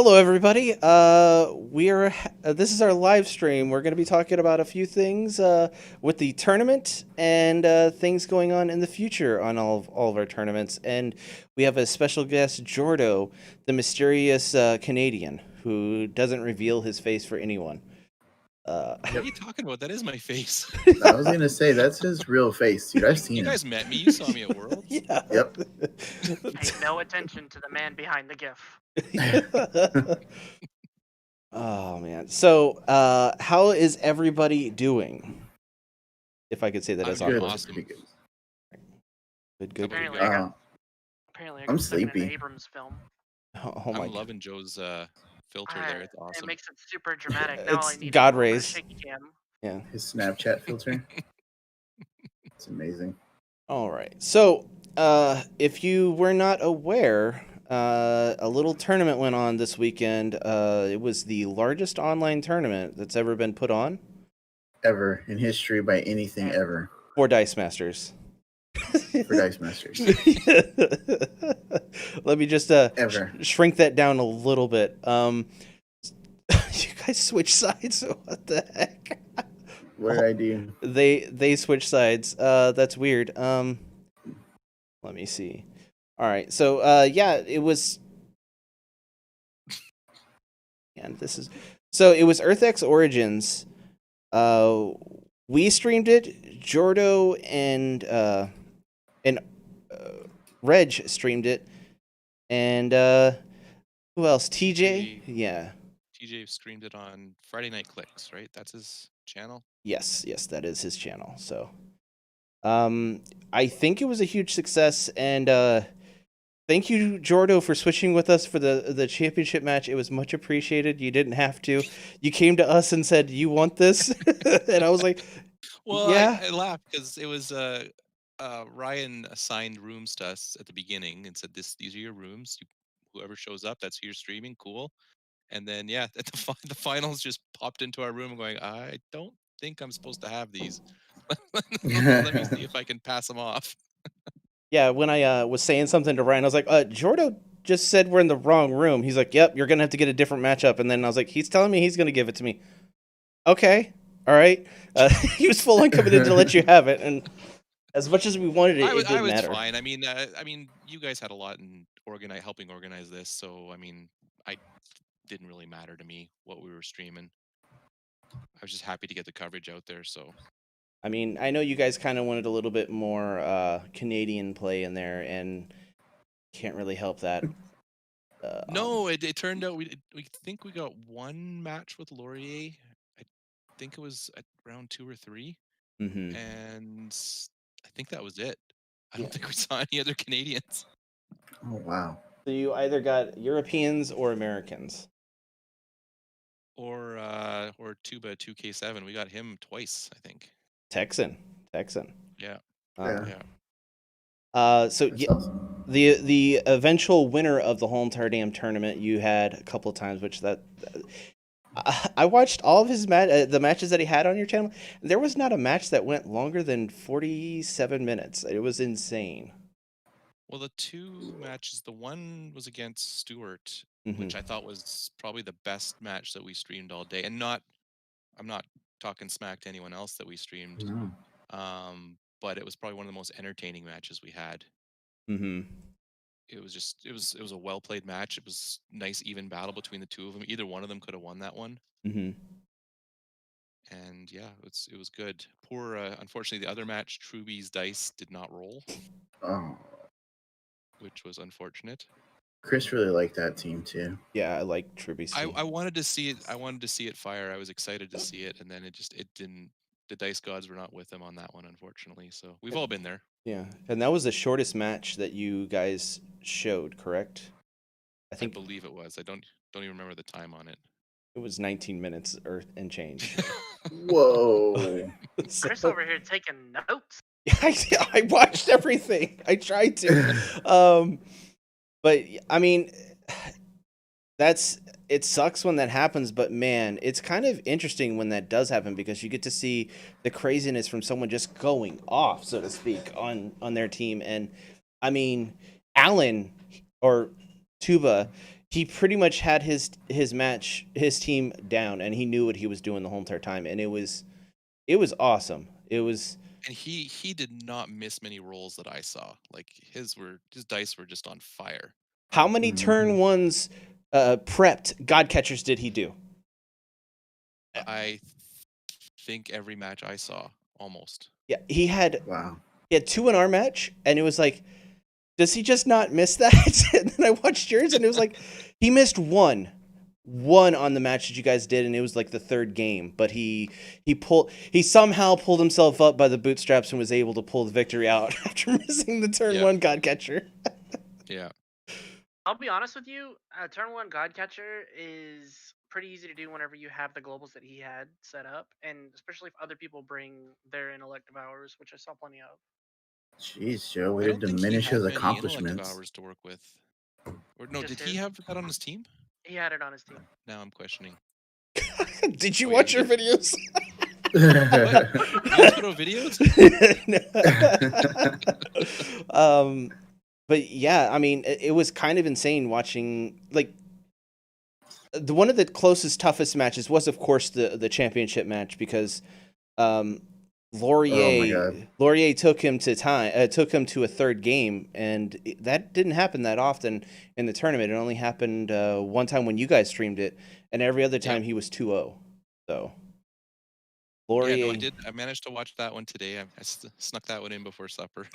Hello, everybody. This is our live stream. We're going to be talking about a few things with the tournament and things going on in the future on all of our tournaments. And we have a special guest, Jordo, the mysterious Canadian, who doesn't reveal his face for anyone. What are you talking about? That is my face. I was gonna say that's his real face, dude. I've seen You him. guys met me. You saw me at Worlds. Yeah. Yep. Pay no attention to the man behind the GIF. Oh man. So, how is everybody doing? If I could say that I'm as good. awkward. Awesome. Pretty good. Good. Apparently, Uh, Apparently, I I'm got stuck in an sleepy. Abrams film. Oh my I'm loving Joe's filter there. It's It awesome. makes it super dramatic. Now It's I need God a little bit of rays. shaky cam. Yeah. His Snapchat filter. It's amazing. All right. So, if you were not aware, a little tournament went on this weekend. It was the largest online tournament that's ever been put on Ever in history by anything ever for Dice Masters. for Dice Masters. Let me just Ever. shrink that down a little bit. You guys switch sides. What the heck? What did I do? They switch sides. That's weird. Let me see. All right. So yeah, it was. And it was EarthX Origins. We streamed it. Jordo and Reg streamed it, and who else? TJ. Yeah. TJ streamed it on Friday Night Clicks, right? That's his channel. Yes, that is his channel. So, I think it was a huge success, and thank you, Jordo, for switching with us for the championship match. It was much appreciated. You didn't have to. You came to us and said you want this, and I was like, Well, yeah. I laughed because it was Ryan assigned rooms to us at the beginning and said, "These are your rooms. Whoever shows up, that's who you're streaming. Cool." And then yeah, at the finals just popped into our room going, "I don't think I'm supposed to have these. Let me see if I can pass them off." Yeah, when I was saying something to Ryan, I was like, Jordo just said we're in the wrong room. He's like, yep, you're going to have to get a different matchup. And then I was like, he's telling me he's going to give it to me. Okay, all right. He was full on coming in to let you have it. And as much as we wanted it, it didn't matter. Fine. I mean, you guys had a lot in helping organize this. So, I mean, I didn't really matter to me what we were streaming. I was just happy to get the coverage out there, so... I mean, I know you guys kind of wanted a little bit more Canadian play in there, and can't really help that. No, it turned out we think we got one match with Laurier. I think it was at round 2 or 3, and I think that was it. I don't think we saw any other Canadians. Oh wow! So you either got Europeans or Americans, or Tuba 2K7. We got him twice, I think. Texan. Yeah. So That's awesome. the eventual winner of the whole entire damn tournament you had a couple of times, which I watched all of his the matches that he had on your channel. There was not a match that went longer than 47 minutes. It was insane. Well, the 2 matches, the one was against Stewart, which I thought was probably the best match that we streamed all day. And I'm not talking smack to anyone else that we streamed. No. But it was probably one of the most entertaining matches we had. It was a well played match. It was nice even battle between the two of them. Either one of them could have won that one. And yeah, it was good. Poor, unfortunately, the other match, Truby's dice did not roll. Oh. Which was unfortunate. Chris really liked that team too. Yeah, I like Truby's team. I wanted to see it. I wanted to see it fire. I was excited to see it, and then it didn't. The dice gods were not with him on that one, unfortunately. So we've all been there. Yeah, and that was the shortest match that you guys showed, correct? I believe it was. I don't even remember the time on it. It was 19 minutes and change. Whoa! Chris over here taking notes. I watched everything. I tried to. But I mean, it sucks when that happens, but man, it's kind of interesting when that does happen because you get to see the craziness from someone just going off, so to speak, on their team. And I mean, Alan or Tuba, he pretty much had his team down, and he knew what he was doing the whole entire time, and it was awesome. It was And he did not miss many rolls that I saw. Like his dice were just on fire. how many turn ones prepped God catchers did he do? I think every match I saw almost. Yeah, he had Wow. 2 in our match, and it was like, does he just not miss that? And then I watched yours, and it was like, he missed one on the match that you guys did, and it was like the third game. But he somehow pulled himself up by the bootstraps and was able to pull the victory out after missing the turn 1 God catcher. Yeah. I'll be honest with you. Turn 1 God catcher is pretty easy to do whenever you have the globals that he had set up, and especially if other people bring their intellect devourers, which I saw plenty of. Jeez, Joe, way I to don't think he diminish had his many intellect accomplishments. devours to work with. Or no, Just did he his. have that on his team? He had it on his team. Now I'm questioning. Did you Oh, yeah, watch he your did. videos? You put out videos? But yeah, I mean, it was kind of insane watching, like, one of the closest, toughest matches was, of course, the championship match, because Laurier took him to a third game, and that didn't happen that often in the tournament. It only happened one time when you guys streamed it, and every other time he was 2-0. So Laurier, Yeah, no, I did. I managed to watch that one today. I snuck that one in before supper.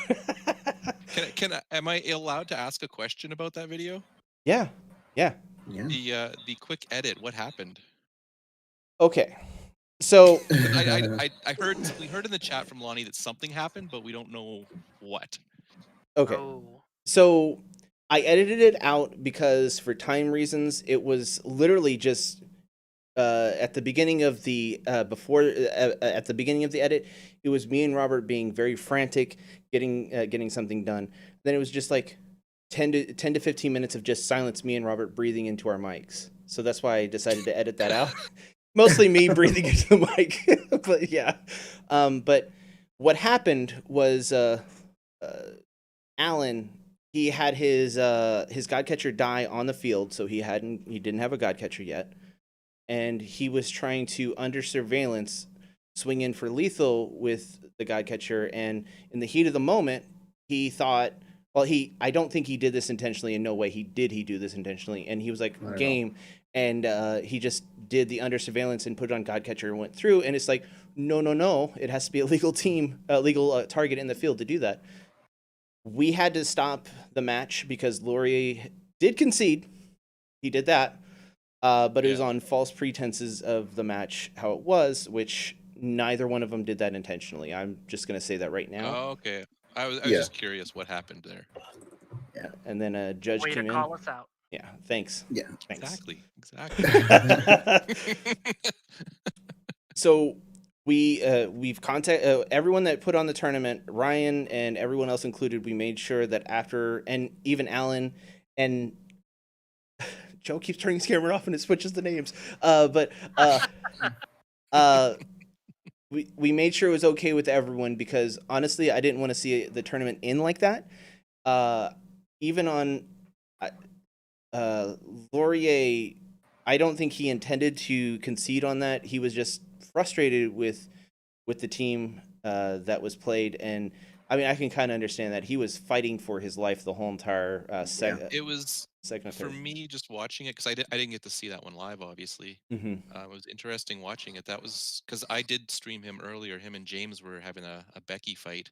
Am I allowed to ask a question about that video? yeah. Yeah. The quick edit. What happened? Okay, so We heard in the chat from Lonnie that something happened, but we don't know what. okay. Oh. So I edited it out because, for time reasons, it was literally just at the beginning of the at the beginning of the edit, it was me and Robert being very frantic, getting something done. Then it was just like 10 to 15 minutes of just silence, me and Robert breathing into our mics. So that's why I decided to edit that out. Mostly me breathing into the mic, but yeah. But what happened was Alan, he had his godcatcher die on the field, so he didn't have a godcatcher yet, and he was trying to, under surveillance, swing in for lethal with the godcatcher, and in the heat of the moment, he thought, well, I don't think he did this intentionally. In no way he do this intentionally, and he was like, Not at game, and he just did the under surveillance and put it on godcatcher and went through, and it's like, no, it has to be a legal target in the field to do that. We had to stop the match because Laurier did concede. He did that. But it was on false pretenses of the match, how it was, which neither one of them did that intentionally. I'm just going to say that right now. Oh, okay. I was just curious what happened there. Yeah. And then a judge Way came to in. call us out. Yeah, thanks. Yeah. Thanks. Exactly. So we've contacted everyone that put on the tournament, Ryan and everyone else included. We made sure that after, and even Alan and Joe keeps turning his camera off and it switches the names. We made sure it was okay with everyone, because honestly, I didn't want to see the tournament end like that. Even on Laurier, I don't think he intended to concede on that. He was just frustrated with the team that was played, and I mean, I can kind of understand that. He was fighting for his life the whole entire It was second for me just watching it, because I didn't get to see that one live, obviously. Mm-hmm. It was interesting watching it. That was because I did stream him earlier. Him and James were having a Becky fight,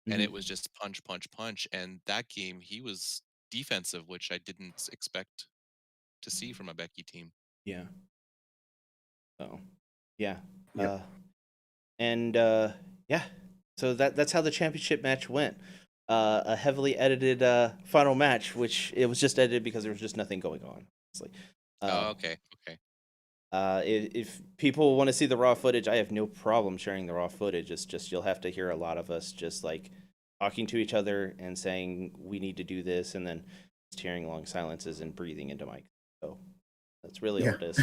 and it was just punch, punch, punch. And that game, he was defensive, which I didn't expect to see from a Becky team. Yeah. So, yeah. Yep. Yeah. So that's how the championship match went. A heavily edited final match, which it was just edited because there was just nothing going on. It's like, Okay. if people want to see the raw footage, I have no problem sharing the raw footage. It's just you'll have to hear a lot of us just like talking to each other and saying we need to do this, and then just hearing long silences and breathing into mic. So that's really all it is.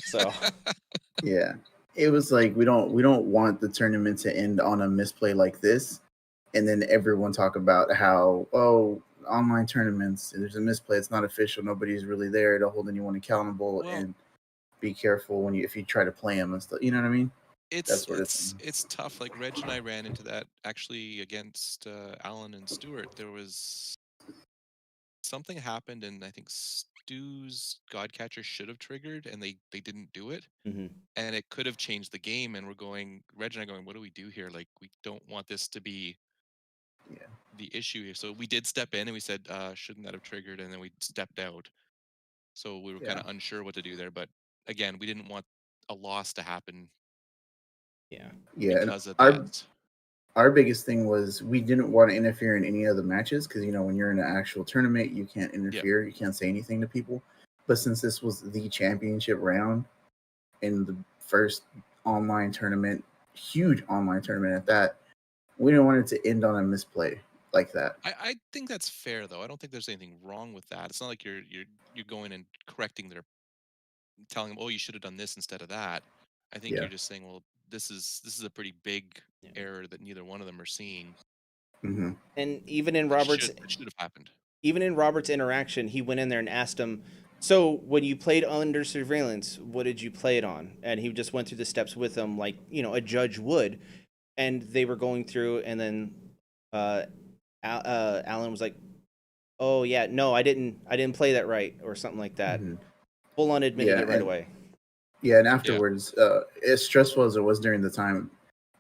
So yeah, it was like we don't want the tournament to end on a misplay like this, and then everyone talk about how online tournaments, there's a misplay. It's not official. Nobody's really there to hold anyone accountable Well, and be careful when if you try to play them and stuff. You know what I mean? That it's sort of it's thing. it's tough. Like Reg and I ran into that actually against Alan and Stewart. There was something happened, and I think Stu's Godcatcher should have triggered, and they didn't do it, Hmm. and it could have changed the game. And we're going, Reg and I going, what do we do here? Like, we don't want this to be Yeah. the issue here. So we did step in and we said, shouldn't that have triggered? And then we stepped out. So we were kind Yeah. of unsure what to do there. But again, we didn't want a loss to happen Yeah. Yeah. And because of that. our biggest thing was we didn't want to interfere in any of the matches because when you're in an actual tournament, you can't interfere. You can't say anything to people. But since this was the championship round in the first online tournament, huge online tournament at that, we didn't want it to end on a misplay like that. I think that's fair though. I don't think there's anything wrong with that. It's not like you're going and correcting their, telling them, oh, you should have done this instead of that. I think Yeah. you're just saying, well, this is a pretty big Yeah. error that neither one of them are seeing. Mm-hmm. And even in That Robert's should have happened. interaction, he went in there and asked him, so when you played under surveillance, what did you play it on? And he just went through the steps with them like, a judge would. And they were going through, and then Alan was like, oh yeah, no, I didn't play that right, or something like that. Mhm. Full on admitted Yeah, it right and- away. Yeah, and afterwards, as stressful as it was during the time,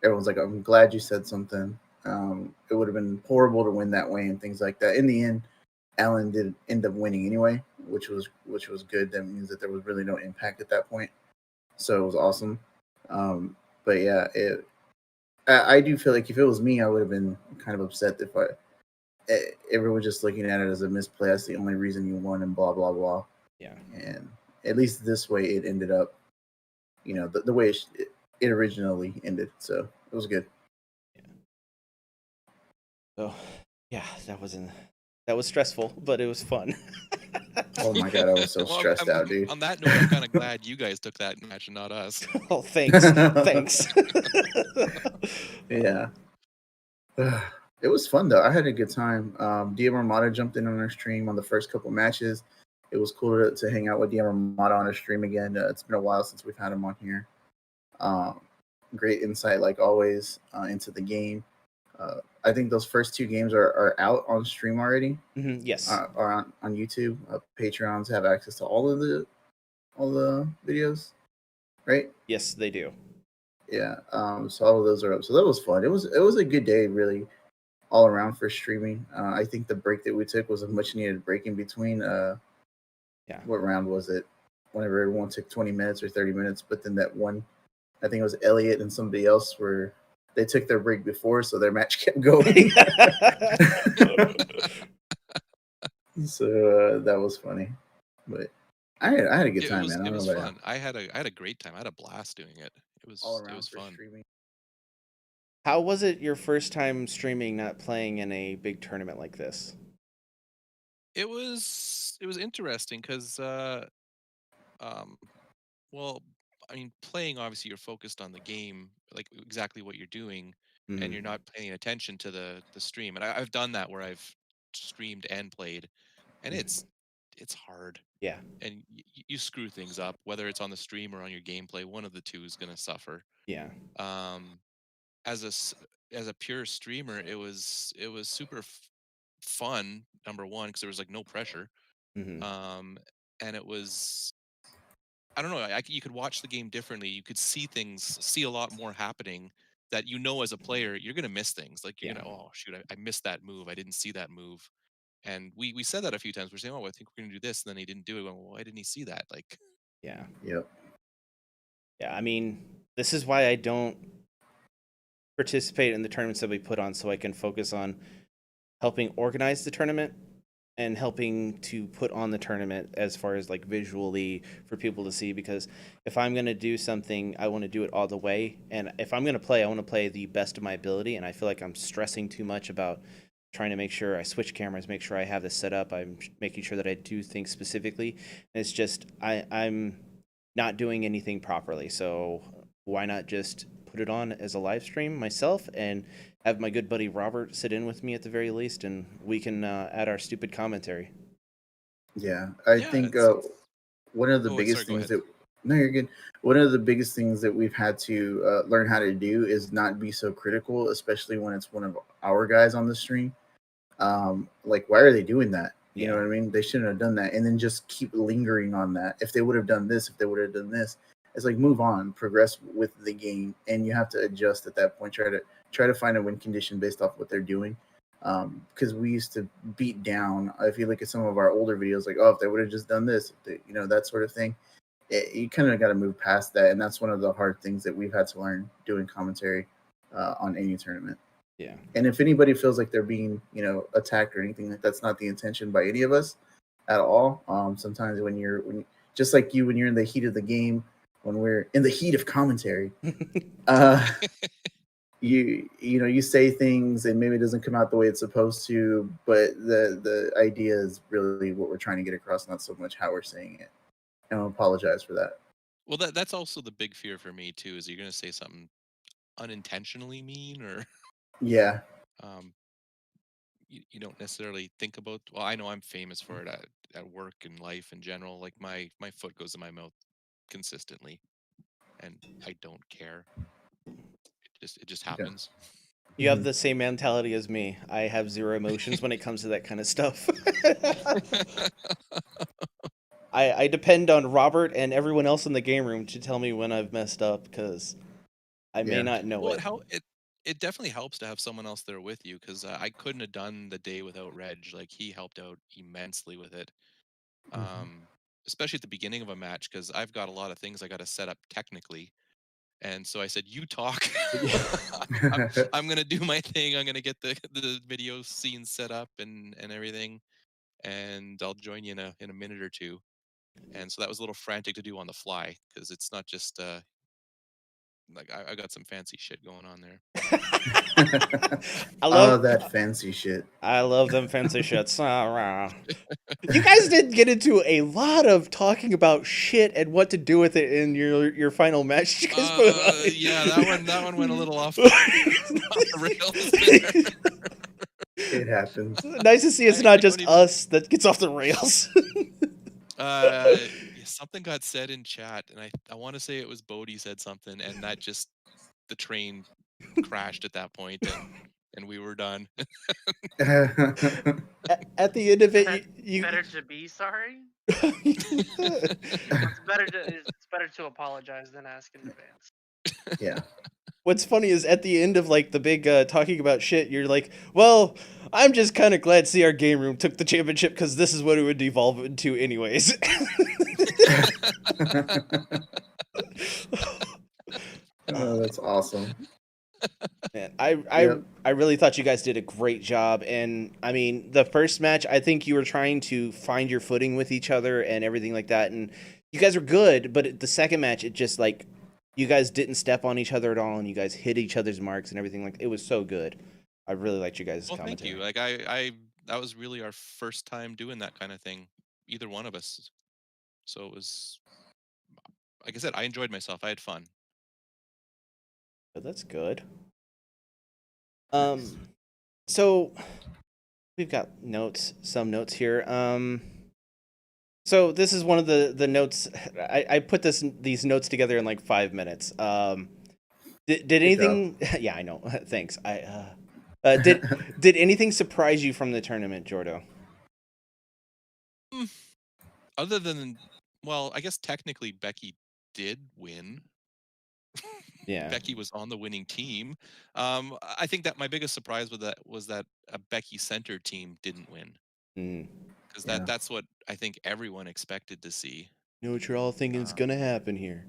everyone's like, "I'm glad you said something. It would have been horrible to win that way and things like that." In the end, Alan did end up winning anyway, which was good. That means that there was really no impact at that point, so it was awesome. But yeah, I do feel like if it was me, I would have been kind of upset if everyone just looking at it as a misplay. That's the only reason you won, and blah blah blah. Yeah. And at least this way, it ended up, the way it originally ended. So it was good. So yeah, that was stressful, but it was fun. Oh my god, I was so Well, stressed out, dude. On that note, I'm kind of glad you guys took that match and not us. Oh, thanks. Thanks. Yeah. It was fun though. I had a good time. DM Armada jumped in on our stream on the first couple matches. It was cool to hang out with DM Armada on our stream again. It's been a while since we've had him on here. Great insight, like always, into the game. I think those first two games are out on stream already. Yes. Are on YouTube. Patreons have access to all the videos, right? Yes, they do. Yeah. So all of those are up. So that was fun. It was a good day, really, all around for streaming. I think the break that we took was a much needed break in between. Yeah. What round was it? Whenever everyone took 20 minutes or 30 minutes, but then that one, I think it was Elliot and somebody else where they took their break before, so their match kept going. So that was funny, but I had a good time, man. I It don't was know about fun. I had a great time. I had a blast doing it. all around It was for fun. streaming. How was it your first time streaming, not playing in a big tournament like this? It was interesting because well, I mean, playing, obviously you're focused on the game, like exactly what you're doing, and Mhm. you're not paying attention to the stream. And I've done that where I've streamed and played, and it's hard. Yeah. And you screw things up, whether it's on the stream or on your gameplay. One of the two is going to suffer. Yeah. As a pure streamer, it was super fun. Number one, because there was like no pressure. Mhm. And it was, I don't know, you could watch the game differently. You could see a lot more happening that, as a player, you're gonna miss things. Like you're Yeah. gonna, oh shoot, I missed that move. I didn't see that move. And we said that a few times. We're saying, oh, I think we're gonna do this, and then he didn't do it. Going, well, why didn't he see that? Like, Yeah. Yep. Yeah. I mean, this is why I don't participate in the tournaments that we put on, so I can focus on helping organize the tournament and helping to put on the tournament as far as like visually for people to see. Because if I'm going to do something, I want to do it all the way. And if I'm going to play, I want to play the best of my ability. And I feel like I'm stressing too much about trying to make sure I switch cameras, make sure I have this set up. I'm making sure that I do things specifically. And it's just, I'm not doing anything properly. So why not just put it on as a live stream myself and have my good buddy Robert sit in with me at the very least, and we can add our stupid commentary. Yeah, I Yeah, think it's one of the sorry, biggest go things ahead. that no, you're good. One of the biggest things that we've had to learn how to do is not be so critical, especially when it's one of our guys on the stream. Like, why are they doing that? You know Yeah. what I mean? They shouldn't have done that, and then just keep lingering on that. If they would have done this, if they would have done this, it's like move on, progress with the game, and you have to adjust at that point. Try to find a win condition based off what they're doing. Because we used to beat down. If you look at some of our older videos, like, oh, if they would have just done this, if they, that sort of thing. You kind of got to move past that, and that's one of the hard things that we've had to learn doing commentary on any tournament. Yeah. And if anybody feels like they're being, attacked or anything, that's not the intention by any of us at all. Sometimes when just like you, when you're in the heat of the game, when we're in the heat of commentary, you say things and maybe it doesn't come out the way it's supposed to, but the idea is really what we're trying to get across, not so much how we're saying it. And I apologize for that. Well, that's also the big fear for me too. Is you're gonna say something unintentionally mean, or Yeah. um, you don't necessarily think about. Well, I know I'm famous for it at work and life in general. Like my foot goes in my mouth consistently, and I don't care. It just Yeah. happens. You have Mhm. the same mentality as me. I have zero emotions when it comes to that kind of stuff. I depend on Robert and everyone else in the game room to tell me when I've messed up, because I may Yeah. not know Well, it. it definitely helps to have someone else there with you, because I couldn't have done the day without Reg. Like he helped out immensely with it, um, especially at the beginning of a match, because I've got a lot of things I got to set up technically. And so I said, "You talk. I'm gonna do my thing. I'm gonna get the video scene set up and everything, and I'll join you in a minute or two." And so that was a little frantic to do on the fly, because it's not just like I got some fancy shit going on there. I Oh, love that fancy shit. I love them fancy shits. You guys did get into a lot of talking about shit and what to do with it in your final match. You guys put Yeah, that one went a little off the rails there. It happens. Nice to see it's I not don't just even. us that gets off the rails. Yeah, something got said in chat, and I want to say it was Bodhi said something, and that just the train crashed at that point, and we were done. At the end of it, Better to be sorry. you It's better to apologize than ask in advance. Yeah. What's funny is at the end of like the big talking about shit, you're like, well, I'm just kind of glad CR Game Room took the championship because this is what it would devolve into anyways. Oh, that's awesome. Man, Yep. I really thought you guys did a great job, and I mean the first match, I think you were trying to find your footing with each other and everything like that, and you guys were good. But the second match, it just like you guys didn't step on each other at all, and you guys hit each other's marks and everything. Like it was so good. I really liked you guys' Well, thank commentary. you. Like I that was really our first time doing that kind of thing, either one of us. So it was, like I said, I enjoyed myself. I had fun. But that's good. Nice. So we've got some notes here. So this is one of the notes. I put these notes together in like 5 minutes. Did anything? Yeah, I know. Thanks. Did anything surprise you from the tournament, Jordo? Other than, well, I guess technically Becky did win. Yeah. Becky was on the winning team. I think that my biggest surprise was that a Becky center team didn't win, Mm. because Yeah. that's what I think everyone expected to see. You know what you're all thinking is gonna happen here.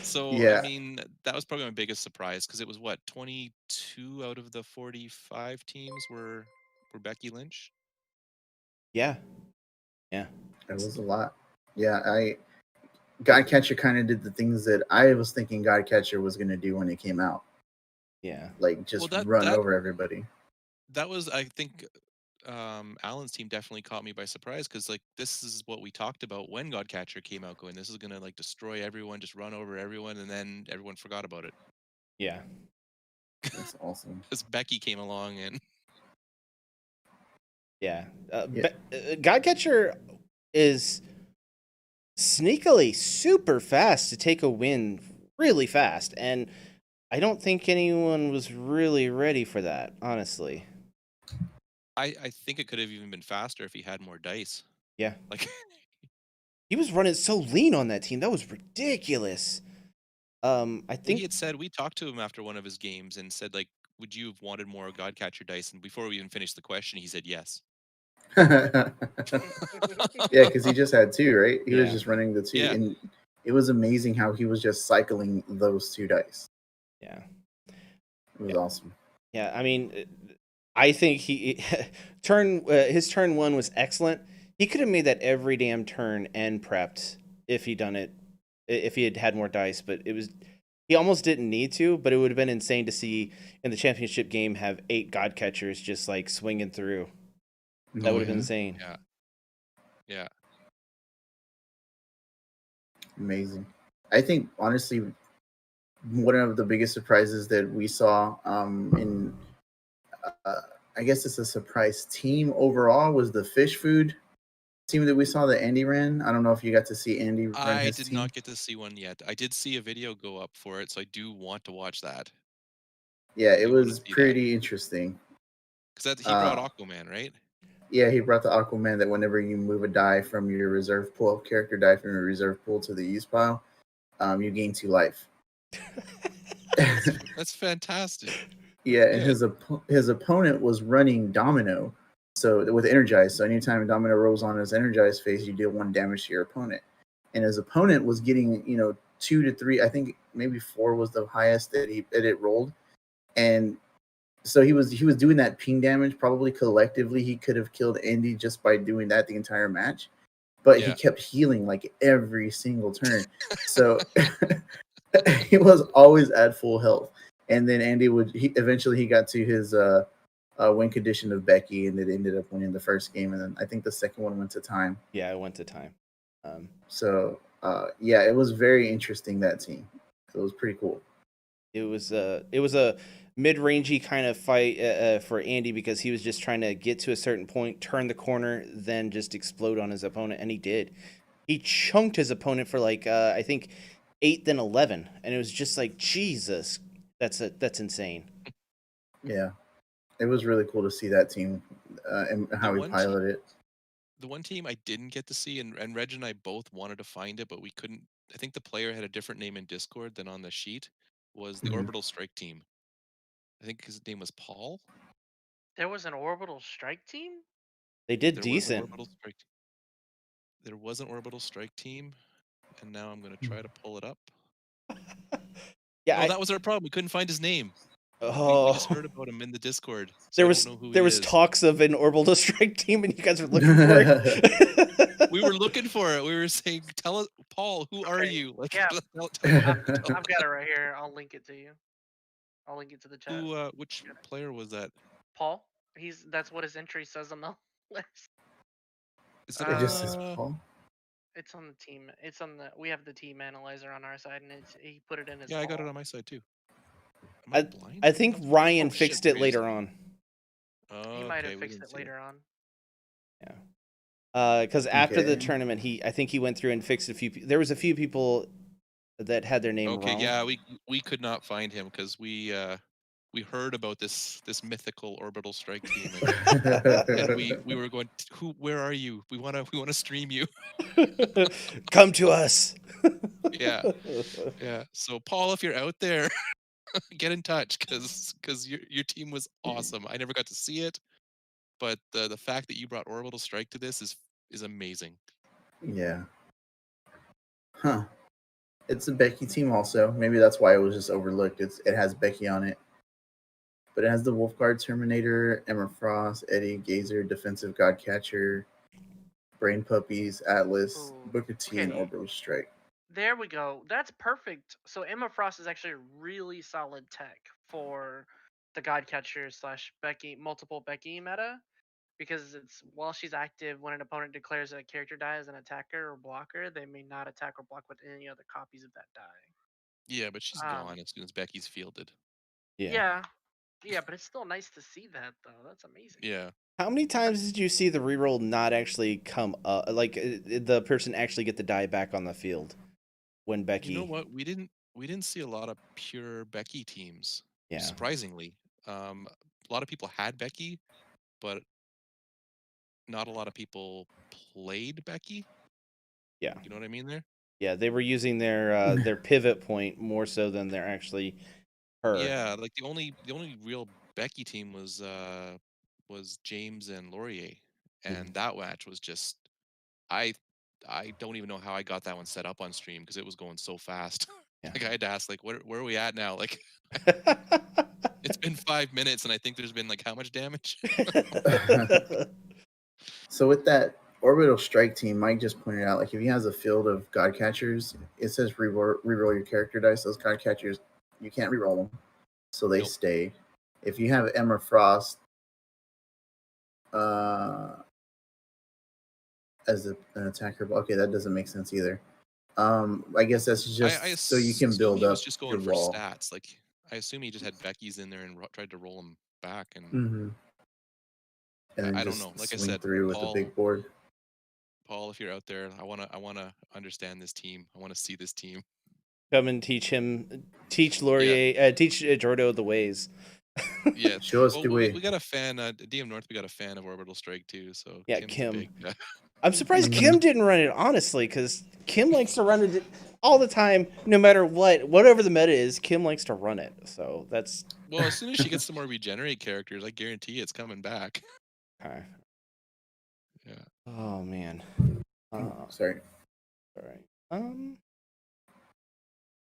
So I Yeah. mean, that was probably my biggest surprise, because it was what, 22 out of the 45 teams were Becky Lynch. Yeah. Yeah. It was a lot. Yeah, Godcatcher kind of did the things that I was thinking Godcatcher was going to do when it came out. Yeah. Like just Well, run over everybody. that was, I think, Alan's team definitely caught me by surprise because like this is what we talked about when Godcatcher came out, going this is gonna like destroy everyone, just run over everyone, and then everyone forgot about it Yeah. That's awesome. because Becky came along and Yeah. Yeah. Godcatcher is sneakily super fast to take a win really fast, and I don't think anyone was really ready for that, honestly. I think it could have even been faster if he had more dice. Yeah. Like He was running so lean on that team. That was ridiculous. I he think had said we talked to him after one of his games and said like, would you have wanted more Godcatcher dice? And before we even finished the question, he said yes. Yeah, because he just had two, right? He was Yeah. just running the two, Yeah. and it was amazing how he was just cycling those two dice. yeah. It was Yeah. awesome. Yeah, I mean, I think his turn one was excellent. He could have made that every damn turn and prepped if he done it, if he had had more dice. But he almost didn't need to. But it would have been insane to see in the championship game have 8 god catchers just like swinging through. That would have been Mhm. insane. Yeah. Yeah. Amazing. I think honestly, one of the biggest surprises that we saw in I guess it's a surprise team overall was the fish food team that we saw that Andy ran. I don't know if you got to see Andy run I his did team. not get to see one yet. I did see a video go up for it, so I do want to watch that. Yeah, I it do want to was see that pretty interesting. because he brought Uh, Aquaman, right? yeah, he brought the Aquaman that whenever you move a die from your reserve pool, character die from your reserve pool to the use pile, you gain 2 life. That's fantastic. Yeah, and Yeah. his opponent was running Domino, so with Energize. So anytime Domino rolls on his Energized phase, you deal 1 damage to your opponent. And his opponent was getting 2 to 3. I think maybe 4 was the highest that it rolled, and so he was doing that ping damage. Probably collectively, he could have killed Andy just by doing that the entire match, but he Yeah. kept healing like every single turn. So he was always at full health. And then Andy eventually he got to his win condition of Becky, and it ended up winning the first game, and then I think the second one went to time. Yeah, it went to time. So yeah, it was very interesting, that team. It was pretty cool. It was a mid-rangey kind of fight for Andy because he was just trying to get to a certain point, turn the corner, then just explode on his opponent, and he did. He chunked his opponent for like I think 8 then 11, and it was just like Jesus, that's insane. Yeah, it was really cool to see that team and how we piloted it. The one team I didn't get to see, and Reg and I both wanted to find it, but we couldn't. I think the player had a different name in Discord than on the sheet. Was the Mhm. Orbital Strike team? I think his name was Paul. There was an orbital strike team? They did There was an decent. Orbital Strike. There was an Orbital Strike team, and now I'm going to try to pull it up. Yeah, Oh, that was our problem. We couldn't find his name. We just heard about him in the Discord. So there I was don't know who there he was is. talks of an orbital strike team, and you guys were looking for it. We were looking for it. We were saying, "Tell us, Paul, who are Okay, you?" Like, yeah. tell I've got it right here. I'll link it to you. I'll link it to the chat. who, which player was that? Paul. That's what his entry says on the list. Is it It just says uh, Paul. It's on the team. We have the team analyzer on our side, and he put it in as. Yeah, I got it Paul. on my side too. Am I blind? I think Ryan Oh, shit, fixed there it he is. later on. He might Okay, have we fixed didn't it see later on. Because after the Okay. tournament, I think he went through and fixed a few. There was a few people that had their name Okay, wrong. yeah, we could not find him because we heard about this mythical Orbital Strike team, and we were going, where are you? We wanna stream you. Come to us. Yeah, yeah. So Paul, if you're out there, get in touch because your team was awesome. I never got to see it, but the fact that you brought Orbital Strike to this is amazing. Yeah. Huh. It's a Becky team also. Maybe that's why it was just overlooked. It has Becky on it. But it has the Wolfguard, Terminator, Emma Frost, Eddie, Gazer, Defensive Godcatcher, Brain Puppies, Atlas, Ooh, Booker T, and okay. Orbital Strike. There we go. That's perfect. So Emma Frost is actually a really solid tech for the Godcatcher / Becky multiple Becky meta, because it's while she's active, when an opponent declares a character die as an attacker or blocker, they may not attack or block with any other copies of that die. Yeah, but she's Um, gone as soon as Becky's fielded. Yeah. yeah, yeah, but it's still nice to see that though. That's amazing. Yeah. How many times did you see the reroll not actually come up? Like the person actually get the die back on the field when Becky. You know what? We didn't see a lot of pure Becky teams. Yeah. Surprisingly, a lot of people had Becky, but not a lot of people played Becky. Yeah. You know what I mean there? Yeah, they were using their pivot point more so than they're actually her. Yeah, like the only real Becky team was James and Laurier, and that match was just I I don't even know how I got that one set up on stream because it was going so fast. Yeah. Like I had to ask, like, where are we at now? Like, it's been 5 minutes, and I think there's been like how much damage? So with that orbital strike team, Mike just pointed out, like if he has a field of god catchers, it says reroll your character dice. Those god catchers, you can't reroll them, so they Nope. stay. If you have Emma Frost as an attacker, okay, that doesn't make sense either. I guess that's just so you can assume build he up was just going your for wall. stats. Like I assume he just had Becky's in there and tried to roll them back. And Mm-hmm. And then I don't just know. Like I swing said, through with the big board. Paul, if you're out there, I wanna understand this team. I want to see this team. Come and teach Laurier, teach Jordo the ways. Yeah, Show us the way. We got a fan. DM North, we got a fan of Orbital Strike too. So Yeah, Kim's Kim. a big, I'm surprised Kim didn't run it, honestly, because Kim likes to run it all the time, no matter whatever the meta is. Kim likes to run it, so that's. Well, as soon as she gets some more regenerate characters, I guarantee it's coming back. Okay. Yeah. Oh man. Sorry. All right.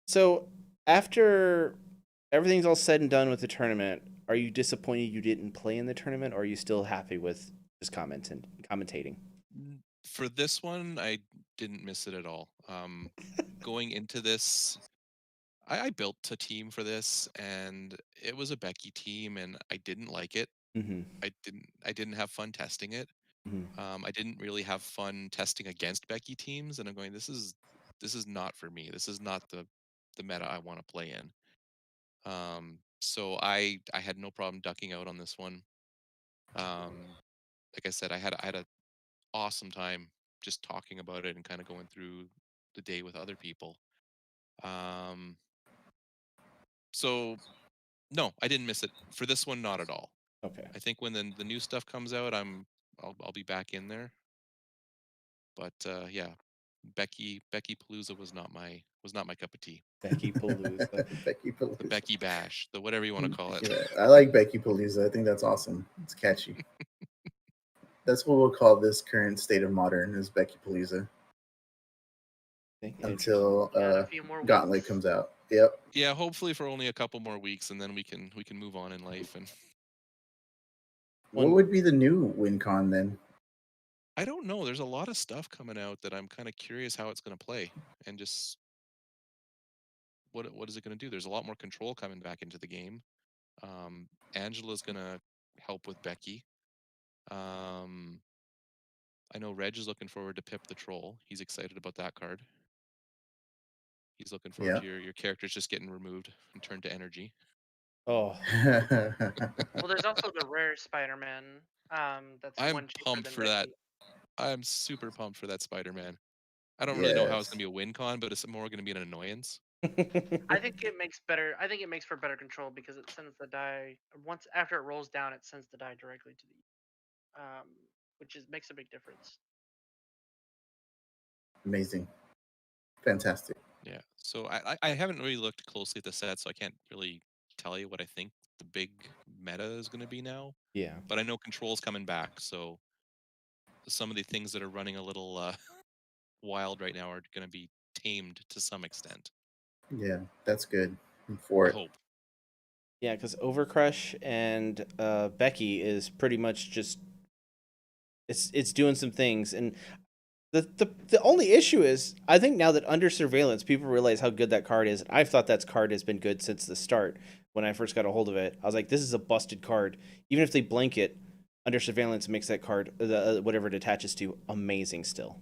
So after everything's all said and done with the tournament, are you disappointed you didn't play in the tournament, or are you still happy with just commentating? For this one, I didn't miss it at all. Going into this, I built a team for this, and it was a Becky team, and I didn't like it. Mm-hmm. I didn't have fun testing it. Mm-hmm. I didn't really have fun testing against Becky teams, and I'm going, this is not for me. This is not the meta I want to play in. So I had no problem ducking out on this one. Like I said, I had a awesome time just talking about it and kind of going through the day with other people. So no, I didn't miss it. For this one, not at all. Okay. I think when the new stuff comes out, I'll be back in there. But yeah, Becky Palooza was not my cup of tea. Becky Palooza. Becky Palooza. The Becky Bash, the whatever you want to call it. Yeah, I like Becky Palooza. I think that's awesome. It's catchy. That's what we'll call this current state of modern is Becky Palooza. Until Gauntlet comes out. Yep. Yeah, hopefully for only a couple more weeks, and then we can move on in life. And what would be the new WinCon then? I don't know. There's a lot of stuff coming out that I'm kind of curious how it's going to play, and just what is it going to do? There's a lot more control coming back into the game. Angela's going to help with Becky. I know Reg is looking forward to Pip the Troll. He's excited about that card. He's looking forward to your characters just getting removed and turned to energy. Oh. Well, there's also the rare Spider-Man. That's I'm pumped for that. I'm super pumped for that Spider-Man. I don't really know how it's gonna be a win con, but it's more gonna be an annoyance. I think it makes for better control because it sends the die once after it rolls down. It sends the die directly to the, which makes a big difference. Amazing, fantastic. Yeah. So I haven't really looked closely at the set, so I can't really tell you what I think the big meta is gonna be now. Yeah. But I know control's coming back, so some of the things that are running a little wild right now are going to be tamed to some extent. Yeah, that's good. I'm for it. Hope. Yeah, because Overcrush and Becky is pretty much just it's doing some things, and the only issue is I think now that under surveillance people realize how good that card is. I've thought that card has been good since the start. When I first got a hold of it, I was like, this is a busted card. Even if they blank it, Under Surveillance makes that card, whatever it attaches to, amazing still.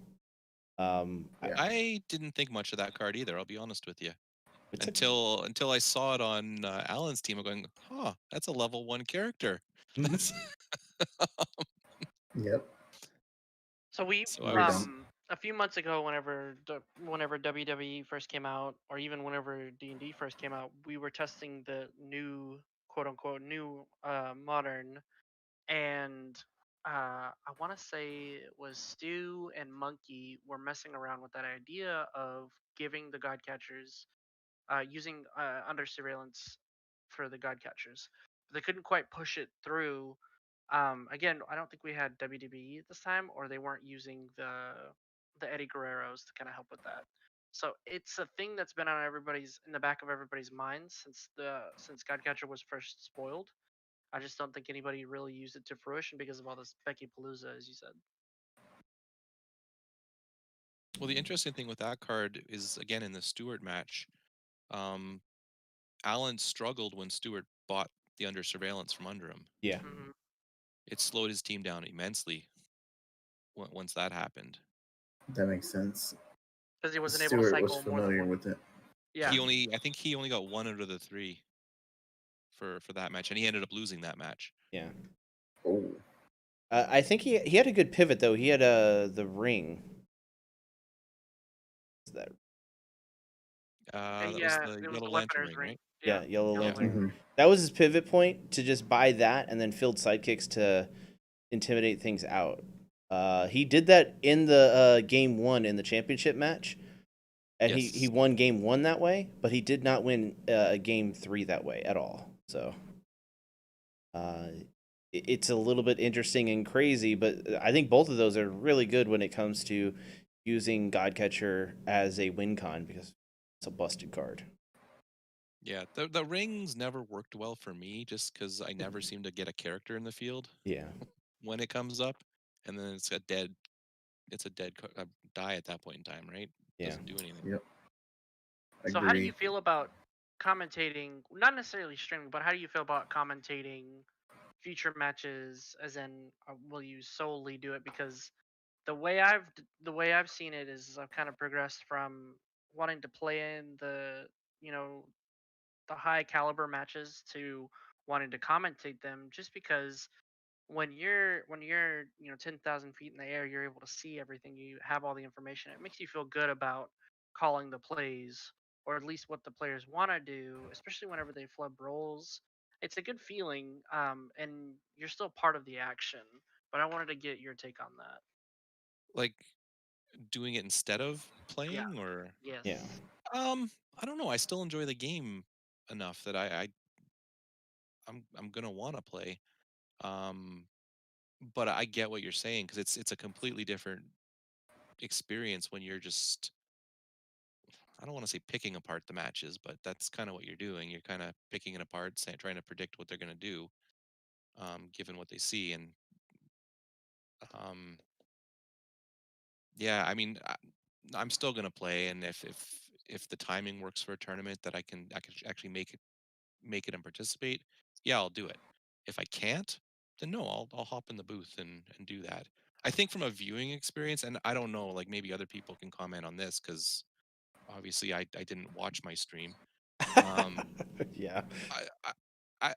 Yeah. I didn't think much of that card either. I'll be honest with you. It's Until I saw it on Alan's team, I'm going, huh, that's a level 1 character. Mhm. That's Yep. So we So I was, a few months ago, whenever WWE first came out, or even whenever D&D first came out, we were testing the new quote unquote new modern, and I want to say it was Stu and Monkey were messing around with that idea of giving the God Catchers using Under Surveillance for the God Catchers. But they couldn't quite push it through. Again, I don't think we had WWE at this time, or they weren't using the Eddie Guerreros to kind of help with that. So it's a thing that's been on everybody's in the back of everybody's minds since Godcatcher was first spoiled. I just don't think anybody really used it to fruition because of all this Becky Palooza, as you said. well, the interesting thing with that card is, again, in the Stewart match, um, Alan struggled when Stewart bought the Under Surveillance from under him. Yeah. Mm-hmm. It slowed his team down immensely once that happened. That makes sense. Because he wasn't able to Stewart was cycle more than familiar one. with it. Yeah. I think he only got 1 out of the 3 for that match, and he ended up losing that match. Yeah. Oh. I think he had a good pivot though. He had the ring. Is that That was yeah, the it was Yellow the Lantern Weaponer's ring, ring. right? yeah, Yellow Yellow Lantern. Mhm. That was his pivot point, to just buy that and then field sidekicks to intimidate things out. He did that in the game 1 in the championship match, and he Yes. won game 1 that way, but he did not win game 3 that way at all. So it's a little bit interesting and crazy, but I think both of those are really good when it comes to using Godcatcher as a win con, because it's a busted card. Yeah, the rings never worked well for me, just because I never seem to get a character in the field Yeah. when it comes up, and then it's a dead die at that point in time, right? Yeah. Doesn't do anything. Yep. So how do Agree. you feel about commentating, not necessarily streaming, but how do you feel about commentating future matches, as in will you solely do it? Because the way I've seen it is I've kind of progressed from wanting to play in the, you know, the high caliber matches to wanting to commentate them, just because when you're 10,000 feet in the air, you're able to see everything, you have all the information, it makes you feel good about calling the plays, or at least what the players want to do, especially whenever they flub roles. It's a good feeling, and you're still part of the action. But I wanted to get your take on that. Like doing it instead of Yeah. playing, or Yes. Yeah. I don't know. I still enjoy the game enough that I'm gonna want to play. Um, but I get what you're saying, because it's a completely different experience when you're just, I don't want to say picking apart the matches, but that's kind of what you're doing. You're kind of picking it apart, trying to predict what they're going to do, given what they see. And um, yeah, I mean, I'm still going to play, and if the timing works for a tournament that I can actually make it and participate, yeah, I'll do it. If I can't, then no, I'll hop in the booth and do that. I think from a viewing experience, and I don't know, like maybe other people can comment on this, because obviously I didn't watch my stream. Um, Yeah. I, I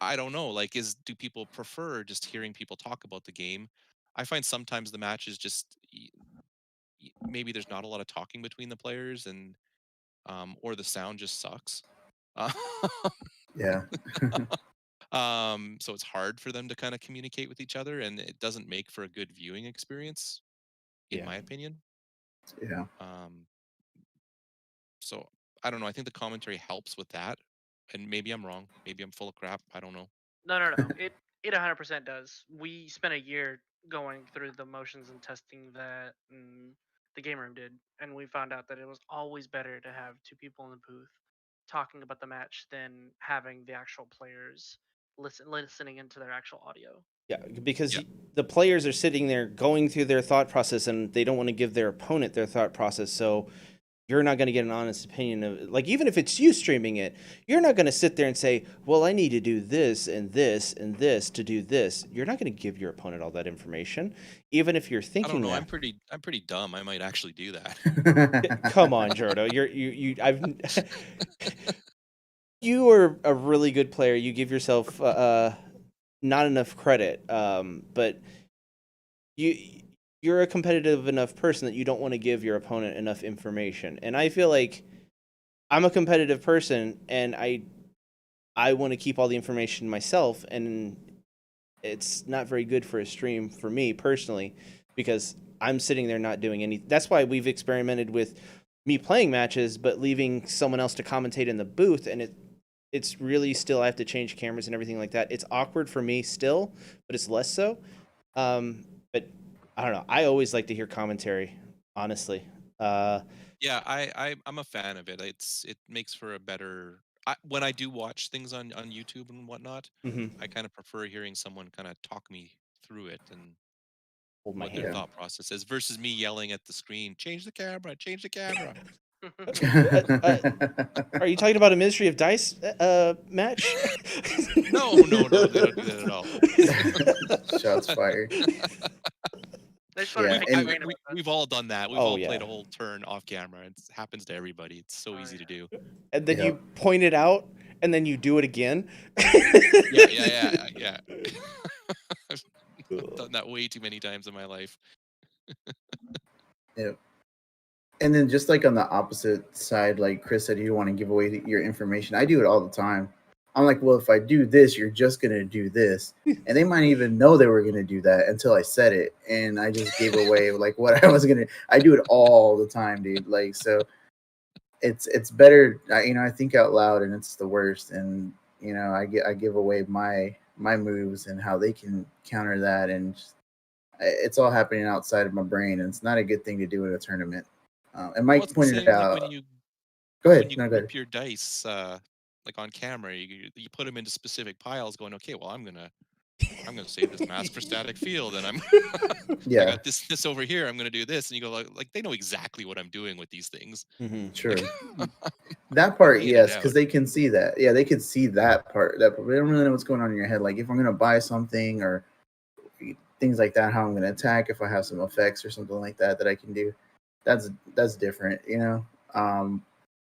I don't know. Like, do people prefer just hearing people talk about the game? I find sometimes the matches just maybe there's not a lot of talking between the players, and or the sound just sucks. Uh, Yeah. so it's hard for them to kind of communicate with each other, and it doesn't make for a good viewing experience, in Yeah. my opinion. Yeah. So I don't know. I think the commentary helps with that, and maybe I'm wrong. Maybe I'm full of crap. I don't know. No. It 100% does. We spent a year going through the motions and testing that, the game room did, and we found out that it was always better to have two people in the booth talking about the match than having the actual players listening into their actual audio. Yeah, because Yeah. the players are sitting there going through their thought process, and they don't want to give their opponent their thought process. So you're not going to get an honest opinion of, like, even if it's you streaming it, you're not going to sit there and say, well, I need to do this and this and this to do this. You're not going to give your opponent all that information, even if you're I don't thinking know. that. I'm pretty dumb. I might actually do that. Come on, Jordo. You are a really good player. You give yourself not enough credit, but you're a competitive enough person that you don't want to give your opponent enough information. And I feel like I'm a competitive person, and I want to keep all the information myself, and it's not very good for a stream for me personally, because I'm sitting there not doing any. That's why we've experimented with me playing matches, but leaving someone else to commentate in the booth, and it's really still, I have to change cameras and everything like that. It's awkward for me still, but it's less so. But I don't know. I always like to hear commentary, honestly. Yeah, I'm a fan of it. It makes for a better. When I do watch things on YouTube and whatnot, Mhm. I kind of prefer hearing someone kind of talk me through it and Hold my what their hand. thought process is versus me yelling at the screen, change the camera, change the camera. Are you talking about a Ministry of Dice match? No, we don't do that at all. Shots fired. They just want Yeah, to pick and- your brain about that. We've all done that. We've Oh, all yeah. played a whole turn off camera. It happens to everybody. It's so Oh, easy to yeah. do. And then Yep. you point it out, and then you do it again. Yeah. I've done that way too many times in my life. Yep. And then just like on the opposite side, like Chris said, you don't want to give away your information. I do it all the time. I'm like, well, if I do this, you're just going to do this. And they might even know they were going to do that until I said it. And I just gave away like what I was going to. I do it all the time, dude. Like, so it's better. I think out loud, and it's the worst. And, I give away my moves and how they can counter that. And it's all happening outside of my brain. And it's not a good thing to do in a tournament. And Mike Well, it's the pointed same, it like, out. when you Go ahead. when you No, go ahead. group your dice, like on camera, you put them into specific piles. Going, okay, well, I'm gonna save this mask for static field, and I Yeah, got this over here. I'm gonna do this, and you go like they know exactly what I'm doing with these things. Mhm. sure. That part, Figured it yes, because out. they can see that. Yeah, they can see that part. That they don't really know what's going on in your head. Like if I'm gonna buy something or things like that, how I'm gonna attack, if I have some effects or something like that I can do. That's different,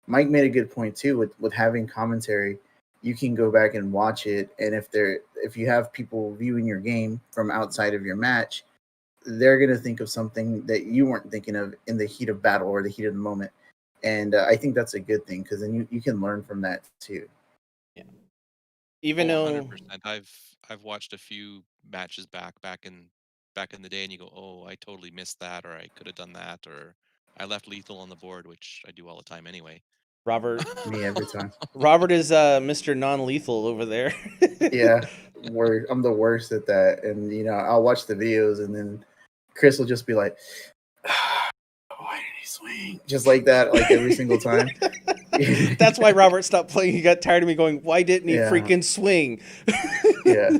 Mike made a good point too with having commentary. You can go back and watch it, and if you have people viewing your game from outside of your match, they're gonna think of something that you weren't thinking of in the heat of battle or the heat of the moment. And I think that's a good thing because then you can learn from that too. Even Oh, though 100%. I've watched a few matches back in the day, and you go, oh, I totally missed that, or I could have done that, or I left lethal on the board, which I do all the time anyway. Robert Me every time. Robert is Mr. Non-lethal over there. Yeah, I'm the worst at that, and I'll watch the videos, and then Chris will just be like, "Why did he swing?" Just like that, like every single time. That's why Robert stopped playing. He got tired of me going, why didn't he Yeah. freaking swing? Yeah,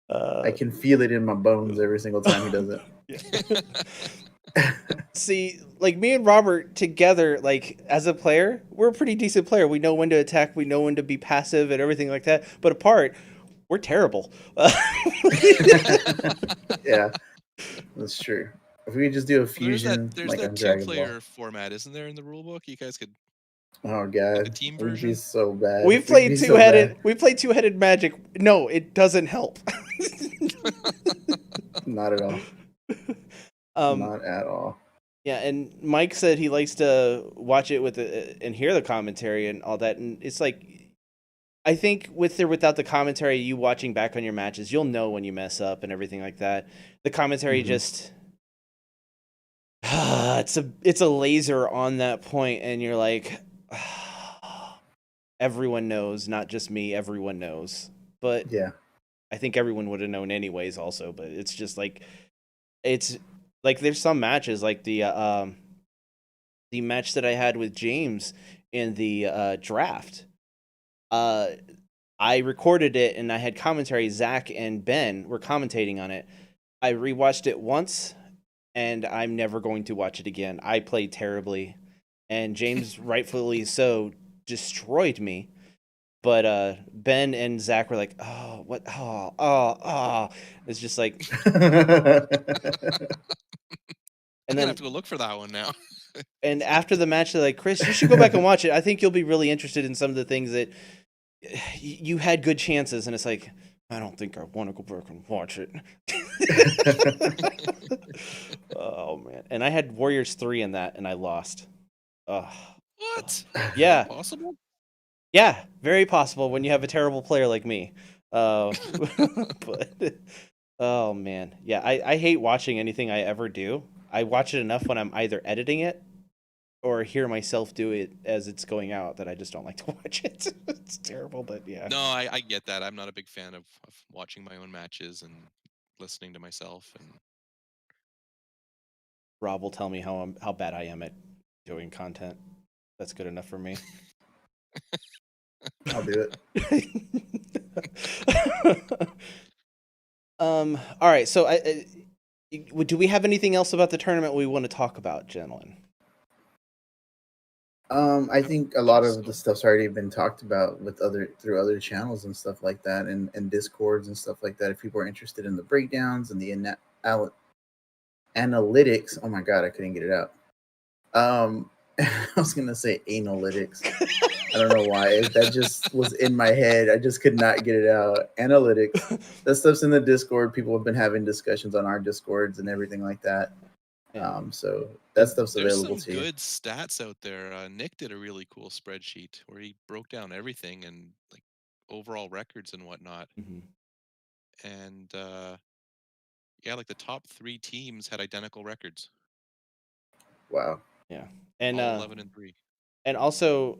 I can feel it in my bones every single time he does it. See, like me and Robert together, like as a player, we're a pretty decent player. We know when to attack, we know when to be passive and everything like that. But apart, we're terrible. Yeah, that's true. If we could just do a Well, fusion there's like that on Dragon Ball. two-player format, isn't there, in the rule book? You guys could. Oh god, team we'd be version? so bad. We've We'd played be so two-headed. bad. We played two-headed magic. No, it doesn't help. Not at all. Not at all. Yeah, and Mike said he likes to watch it with and hear the commentary and all that, and it's like, I think with or without the commentary, you watching back on your matches, you'll know when you mess up and everything like that. The commentary just, it's a laser on that point, and you're like, everyone knows, not just me. Everyone knows, but Yeah. I think everyone would have known anyways. Also, but it's just like, it's like there's some matches like the match that I had with James in the draft. I recorded it and I had commentary. Zach and Ben were commentating on it. I rewatched it once, and I'm never going to watch it again. I played terribly. and James rightfully so destroyed me. But Ben and Zach were like, "Oh, what? Oh!" It's just like, I'm and gonna then have to go look for that one now. and after the match, they're like, "Chris, you should go back and watch it. I think you'll be really interested in some of the things that you had good chances." And it's like, I don't think I want to go back and watch it. Oh man! And I had Warriors 3 in that, and I lost. Oh, What? yeah, Possible? yeah, very possible when you have a terrible player like me. But oh man, yeah, I hate watching anything I ever do. I watch it enough when I'm either editing it or hear myself do it as it's going out that I just don't like to watch it. It's terrible, but yeah. No, I get that. I'm not a big fan of watching my own matches and listening to myself. And Rob will tell me how bad I am at doing content. That's good enough for me. I'll do it. All right. So, do we have anything else about the tournament we want to talk about, gentlemen? I think a lot of the stuff's already been talked about with through other channels and stuff like that, and Discords and stuff like that. If people are interested in the breakdowns and the analytics, oh my god, I couldn't get it out. I was gonna say analytics. I don't know why that just was in my head. I just could not get it out. Analytics. That stuff's in the Discord. People have been having discussions on our Discords and everything like that. Yeah. So that stuff's there's available some to you. good stats out there. Nick did a really cool spreadsheet where he broke down everything and like overall records and whatnot. Mhm. And yeah, like the top 3 teams had identical records. Wow. Yeah. And all 11-3. And also,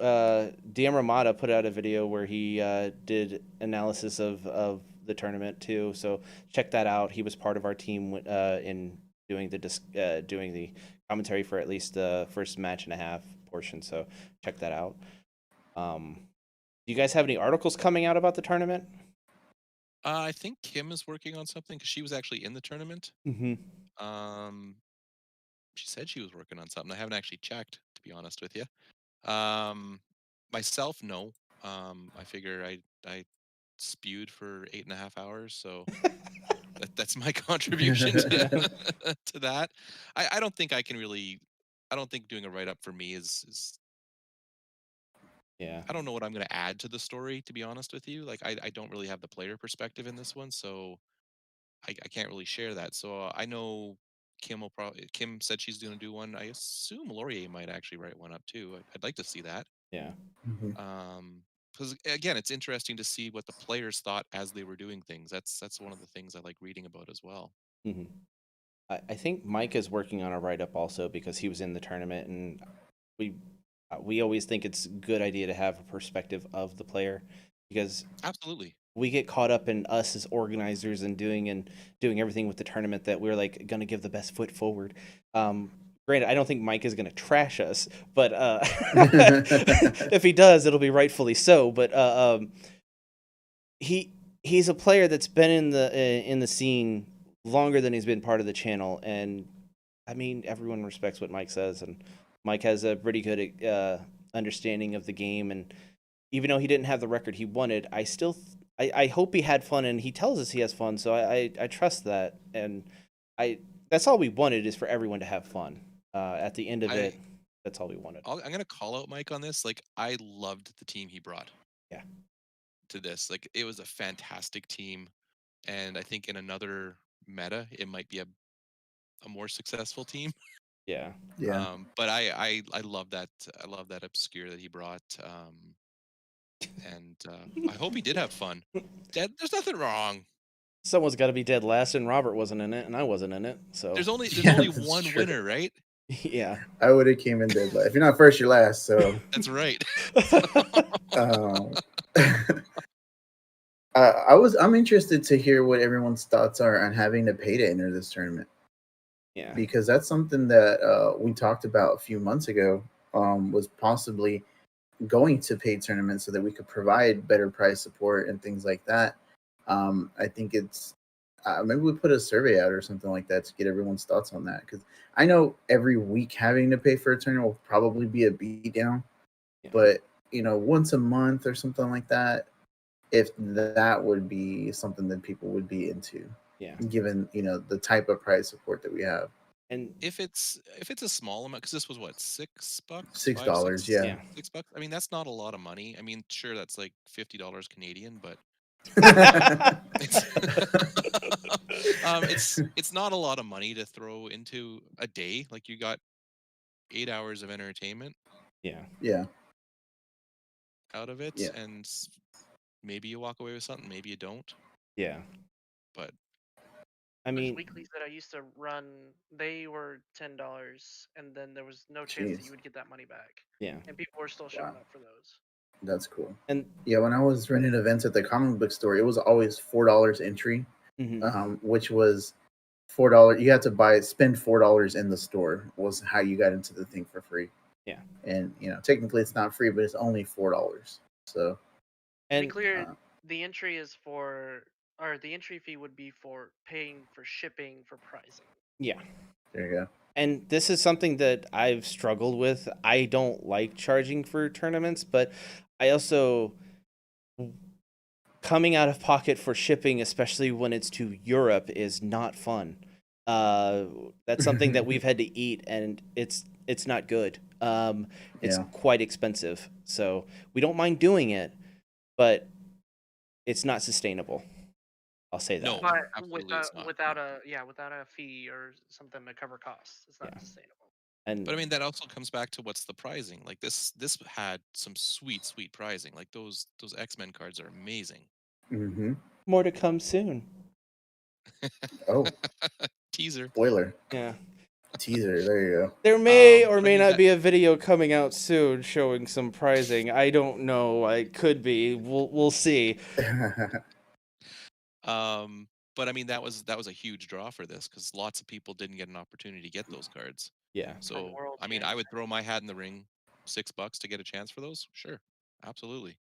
DM Ramada put out a video where he did analysis of the tournament too. So check that out. He was part of our team in doing the commentary for at least the first match and a half portion. So check that out. Do you guys have any articles coming out about the tournament? I think Kim is working on something because she was actually in the tournament. Mm-hmm. She said she was working on something. I haven't actually checked, to be honest with you. Myself, no. I figure I spewed for 8.5 hours, so that's my contribution to that. I don't think I can really. I don't think doing a write up for me is. Yeah. I don't know what I'm going to add to the story, to be honest with you. Like I don't really have the player perspective in this one, so I can't really share that. So I know Kim said she's going to do one. I assume Laurier might actually write one up too. I'd like to see that. Yeah. Because again, it's interesting to see what the players thought as they were doing things. That's one of the things I like reading about as well. Mm-hmm. I think Mike is working on a write up also because he was in the tournament, and we always think it's a good idea to have a perspective of the player because absolutely we get caught up in us as organizers and doing everything with the tournament that we're like going to give the best foot forward. Granted, I don't think Mike is going to trash us, but if he does, it'll be rightfully so. But he's a player that's been in the scene longer than he's been part of the channel, and I mean everyone respects what Mike says, and Mike has a pretty good understanding of the game, and even though he didn't have the record he wanted, I hope he had fun, and he tells us he has fun, so I trust that, and that's all we wanted is for everyone to have fun. At the end of it, that's all we wanted. I'm gonna call out Mike on this. Like I loved the team he brought. Yeah. To this, like it was a fantastic team, and I think in another meta it might be a more successful team. Yeah. Yeah. But I love that. I love that obscure that he brought. And I hope he did have fun. There's nothing wrong. Someone's got to be dead last, and Robert wasn't in it, and I wasn't in it. So there's only one true. winner, right? Yeah. I would have came in dead last. If you're not first, you're last. So that's right. I'm interested to hear what everyone's thoughts are on having to pay to enter this tournament. Yeah. Because that's something that we talked about a few months ago. Was possibly going to paid tournaments so that we could provide better price support and things like that. I think maybe we put a survey out or something like that to get everyone's thoughts on that. Because I know every week having to pay for a tournament will probably be a beatdown, Yeah. but once a month or something like that, if that would be something that people would be into, Yeah. given the type of prize support that we have. And If it's a small amount, because this was what, $6, $6, yeah. Yeah. $6. I mean, that's not a lot of money. I mean, sure, that's like $50 Canadian, but it's it's not a lot of money to throw into a day. Like, you got 8 hours of entertainment yeah. Yeah. out of it, Yeah. and maybe you walk away with something, maybe you don't. Yeah. But I Those mean, weeklies that I used to run, they were $10, and then there was no chance that Jeez. you would get that money back. yeah. And people were still showing Wow. up for those. That's cool. And Yeah, when I was running events at the comic book store, it was always $4 entry, mhm. which was $4. You had to spend $4 in the store was how you got into the thing for free. Yeah. And technically it's not free, but it's only $4. So To be And clear, the entry is for, or the entry fee would be for paying for shipping for pricing. yeah. there you go. And this is something that I've struggled with. I don't like charging for tournaments, but I also coming out of pocket for shipping, especially when it's to Europe, is not fun. That's something that we've had to eat, and it's not good. It's Yeah. quite expensive, so we don't mind doing it, but it's not sustainable. I'll say that. No. But absolutely it's not, without a fee or something to cover costs, it's not Yeah. sustainable. And But I mean, that also comes back to what's the pricing. Like, this had some sweet pricing. Like, those X-Men cards are amazing. Mm-hmm. more to come soon. Oh, Teaser. spoiler. Yeah. Teaser. There you There may or but I may mean, not that- be a video coming out soon showing some pricing. I don't know. It could be. We'll see. go. But I mean, that was a huge draw for this, because lots of people didn't get an opportunity to get those cards. Yeah. So world I mean, I would throw my hat in the ring. $6 to get a chance for those. Sure, absolutely.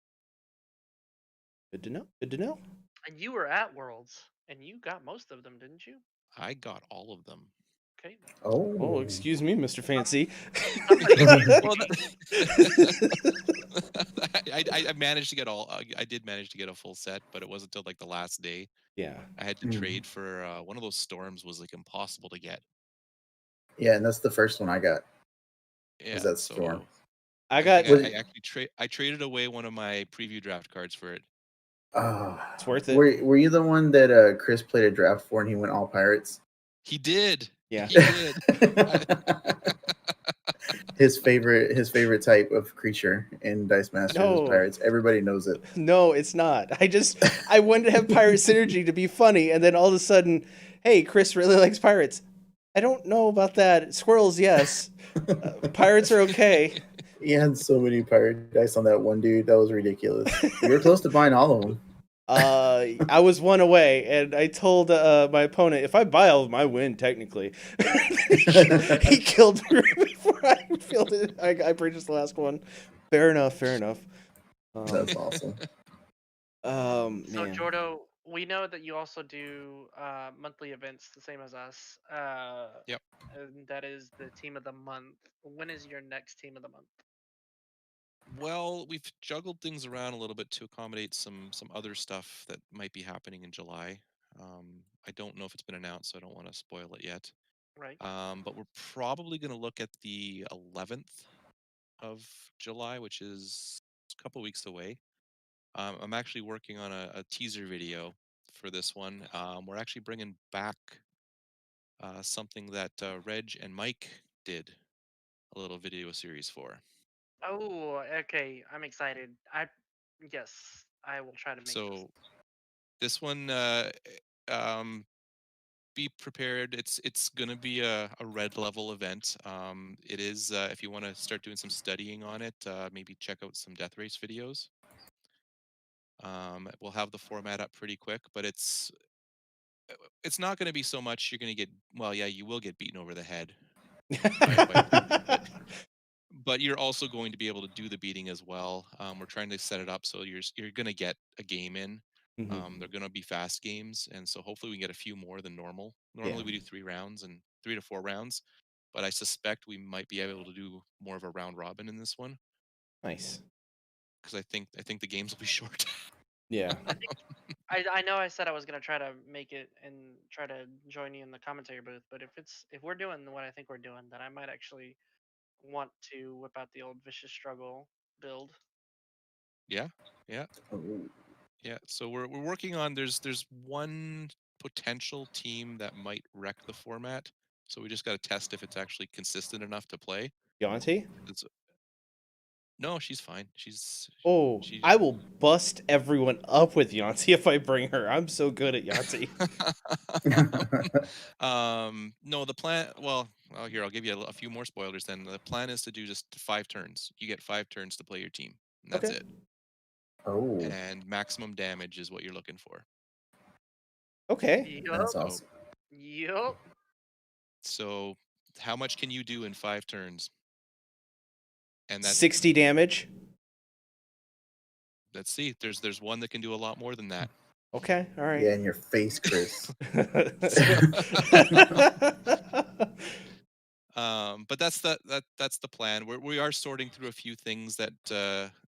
Good to know. Good to know. And you were at Worlds, and you got most of them, didn't you? I got all of them. Okay. Oh. Oh, excuse me, Mr. Fancy. Well, I managed to get all. I did manage to get a full set, but it wasn't until like the last day. Yeah. I had to Mhm. trade for one of those storms. Was like impossible to get. Yeah, and that's the first one I got. Yeah, that storm? I got. think I actually traded away one of my preview draft cards for it. It's worth it. Were you the one that Chris played a draft for and he went all pirates? He did. Yeah. He did. his favorite type of creature in Dice Masters No. is pirates. Everybody knows it. No, it's not. I wanted to have pirate synergy to be funny, and then all of a sudden, hey, Chris really likes pirates. I don't know about that. Squirrels, yes. Pirates are okay. He had so many pirate dice on that one dude. That was ridiculous. You were close to buying all of them. I was one away, and I told my opponent, if I buy all of them, I win, technically. He killed me right before I fielded. I purchased the last one. Fair enough. That's awesome. So, Man. Jordo, we know that you also do monthly events, the same as us. Yep. And that is the team of the month. When is your next team of the month? Well, we've juggled things around a little bit to accommodate some other stuff that might be happening in July. I don't know if it's been announced, so I don't want to spoil it yet. Right. But we're probably going to look at the 11th of July, which is a couple weeks away. I'm actually working on a teaser video for this one. We're actually bringing back something that Reg and Mike did a little video series for. Oh, okay. I'm excited. Yes, I will try to make those. So this one, be prepared. It's going to be a red level event. It is, if you want to start doing some studying on it, maybe check out some Death Race videos. We'll have the format up pretty quick, but it's not going to be so much you're going to get. Well, yeah, you will get beaten over the head, but you're also going to be able to do the beating as well. We're trying to set it up so you're going to get a game in. Mhm. They're gonna be fast games, and so hopefully we can get a few more than normal. Normally we do 3 rounds and 3 to 4 rounds, but I suspect we might be able to do more of a round robin in this one Nice. because I think the games will be short. Yeah. I think I know I said I was gonna try to make it and try to join you in the commentary booth, but if we're doing what I think we're doing, then I might actually want to whip out the old vicious struggle build. Yeah, yeah, Oh, yeah. So we're working on. There's one potential team that might wreck the format. So we just got to test if it's actually consistent enough to play. Yanti? It's, no, she's fine. She's Oh, she. I will bust everyone up with Yanti if I bring her. I'm so good at Yanti. No, the plan. Well, here I'll give you a few more spoilers. Then the plan is to do just 5 turns. You get 5 turns to play your team, and that's Okay. it. oh, And maximum damage is what you're looking for. Okay. that's Yup. awesome. Yup. So, how much can you do in 5 turns? And that's 60 damage. let's see. There's one that can do a lot more than that. Okay. All right. Yeah, in your face, Chris. But that's the plan. We are sorting through a few things that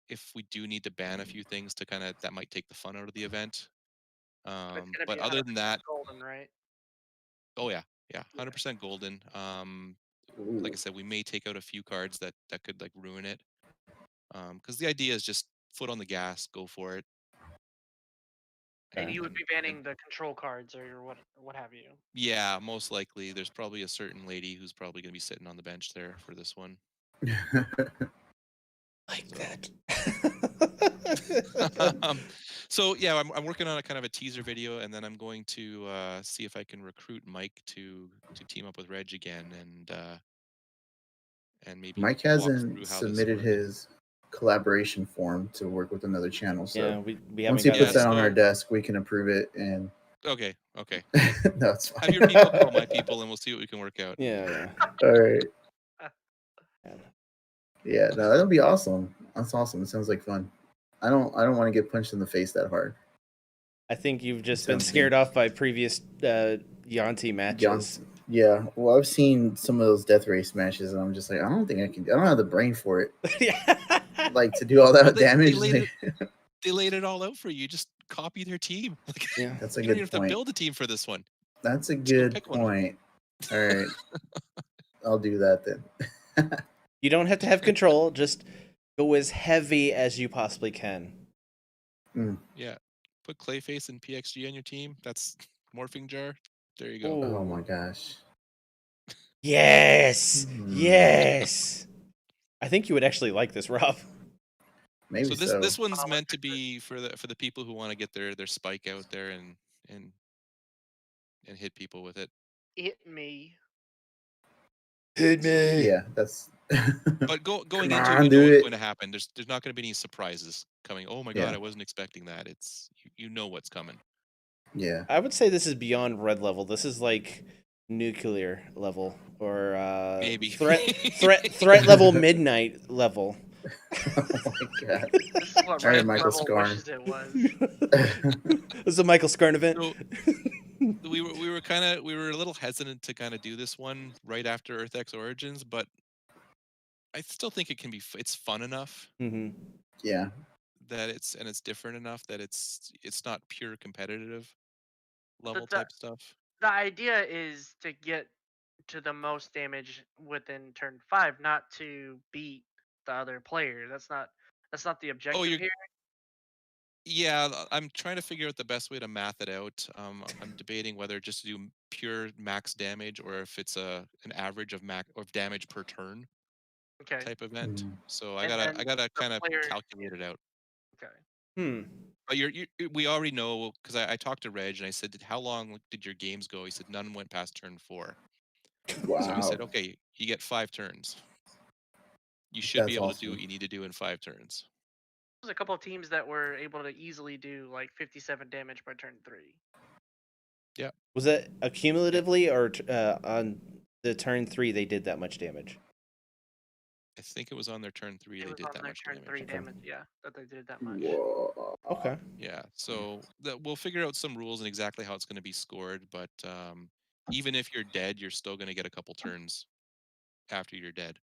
if we do need to ban a few things to kind of that might take the fun out of the event. It's gonna But be other 100% than that, golden, right? oh yeah, Yeah. 100% golden. Ooh. Like I said, we may take out a few cards that could like ruin it. Because the idea is just foot on the gas, go for it. And you would And, be banning the control cards or what have you. yeah, most likely there's probably a certain lady who's probably going to be sitting on the bench there for this one. Like that. So yeah, I'm working on a kind of a teaser video, and then I'm going to see if I can recruit Mike to team up with Reg again, and maybe Mike walk hasn't through how this submitted works. his collaboration form to work with another channel, Yeah, so we once haven't he got puts Yeah, that on our so desk, we can approve it. And okay, no, it's fine. have your people call my people, and we'll see what we can work out. Yeah, All right. yeah. Yeah, no, that'll be awesome. That's awesome. It sounds like fun. I don't want to get punched in the face that hard. I think you've just been Sounds scared good. off by previous Yanti matches. Yeah, well, I've seen some of those death race matches, and I'm just like, I don't think I can. I don't have the brain for it. Yeah. Like to do all that Well, damage. they laid it all out for you. Just copy their team. Like, Yeah. That's a you don't good even have to point. build a team for this one. That's a Just go good pick one. point. All right, I'll do that then. You don't have to have control. Just go as heavy as you possibly can. Yeah, put Clayface and PXG on your team. That's morphing jar. There you go. Ooh. Oh my gosh. Yes. Hmm. Yes. I think you would actually like this, Rob. Maybe So so. this one's I'll meant to fix it. be for the people who want to get their spike out there and hit people with it. Hit me. Hit me. Yeah, that's. But going Come into it, on, you know do what's it. going to happen. There's not going to be any surprises coming. Oh my Yeah. god, I wasn't expecting that. It's you know what's coming. Yeah. I would say this is beyond red level. This is like nuclear level or Maybe. threat level midnight level. Oh my god. This is what All right, Red Michael Level Scarn. wishes it was. This is a Michael Scarn event. So we were a little hesitant to kind of do this one right after Earth X Origins, but I still think it can be it's fun enough Hmm. Yeah. that it's different enough that it's not pure competitive level the- type stuff. The idea is to get to the most damage within turn 5, not to beat the other player. That's not the objective you're here. Yeah, I'm trying to figure out the best way to math it out. I'm debating whether just to do pure max damage or if it's an average of damage per turn Okay. type event. Mm. So I And gotta then gotta the kind of player- calculate it out. Okay. But we already know because I talked to Reg and I said, how long did your games go? He said none went past turn 4. Wow. So we said, okay, you get 5 turns. You should be That's able to do awesome. what you need to do in 5 turns. There's a couple of teams that were able to easily do like 57 damage by turn 3. Was that accumulatively or on the turn 3 they did that much damage? I think it was on their turn 3 It they was did on that their much turn damage. 3 damage. Yeah, that they did that much. Whoa. Okay. Yeah, so we'll figure out some rules and exactly how it's going to be scored. But even if you're dead, you're still going to get a couple turns after you're dead.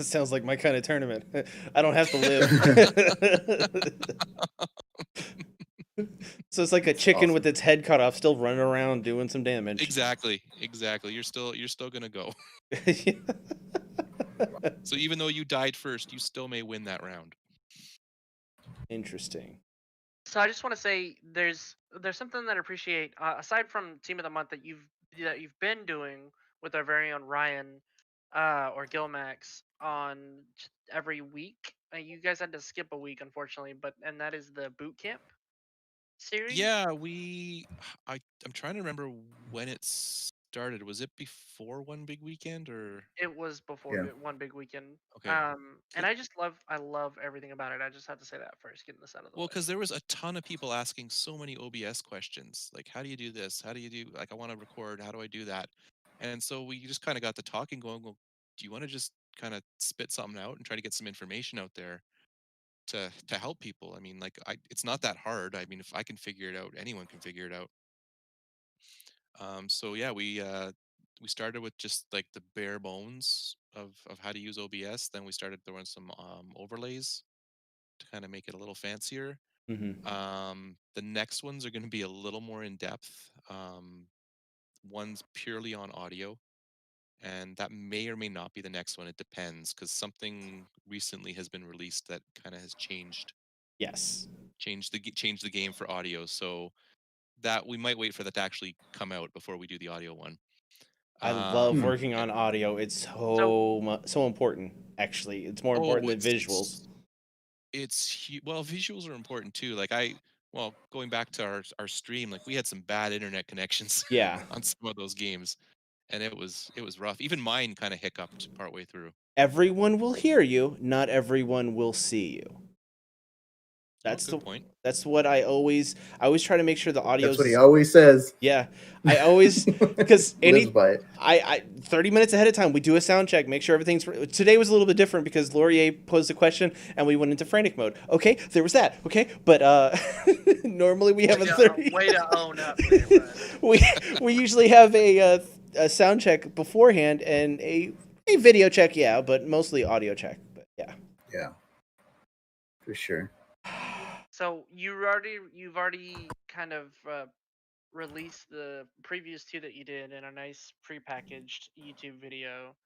Sounds like my kind of tournament. I don't have to live. So it's like a chicken with awesome. its head cut off, still running around doing some damage. Exactly. You're still going to go. So even though you died first, you still may win that round. Interesting. So I just want to say there's something that I appreciate aside from Team of the Month that you've been doing with our very own Ryan or Gilmax on every week. You guys had to skip a week unfortunately, and that is the boot camp series. Yeah, I'm trying to remember when it started. Was it before One Big Weekend or It was before Yeah. one big weekend. okay? And I love everything about it. I just had to say that first, getting this out of the Well, way. because there was a ton of people asking so many OBS questions, like how do you do this? How do you do like I want to record? How do I do that? And so we just kind of got to talking, going, well, do you want to just kind of spit something out and try to get some information out there to help people? I mean, like it's not that hard. I mean, if I can figure it out, anyone can figure it out. So yeah, we started with just like the bare bones of how to use OBS. Then we started throwing some overlays to kind of make it a little fancier. Mm-hmm. The next ones are going to be a little more in depth. One's purely on audio, and that may or may not be the next one. It depends because something recently has been released that kind of has Yes. changed the game for audio. So that we might wait for that to actually come out before we do the audio one. I love Hmm. working on audio. It's So so important. Actually, it's more Oh, important than visuals. well, visuals are important too. Like well, going back to our stream, like we had some bad internet connections Yeah. on some of those games, and it was rough. Even mine kind of hiccuped partway through. Everyone will hear you. Not everyone will see you. Oh, That's good point. that's what I always try to make sure the That's what he audio's. always says. Yeah, I always because Lives by it. I 30 minutes ahead of time we do a sound check, make sure everything's. Today was a little bit different because Laurier posed a question and we went into frantic mode. Okay, there was that. Okay, but normally we have a 30. way to own up there, bud. we usually have a sound check beforehand and a video check, yeah, but mostly audio check. But yeah. Yeah. For sure. So you've already kind of released the previous two that you did in a nice prepackaged YouTube video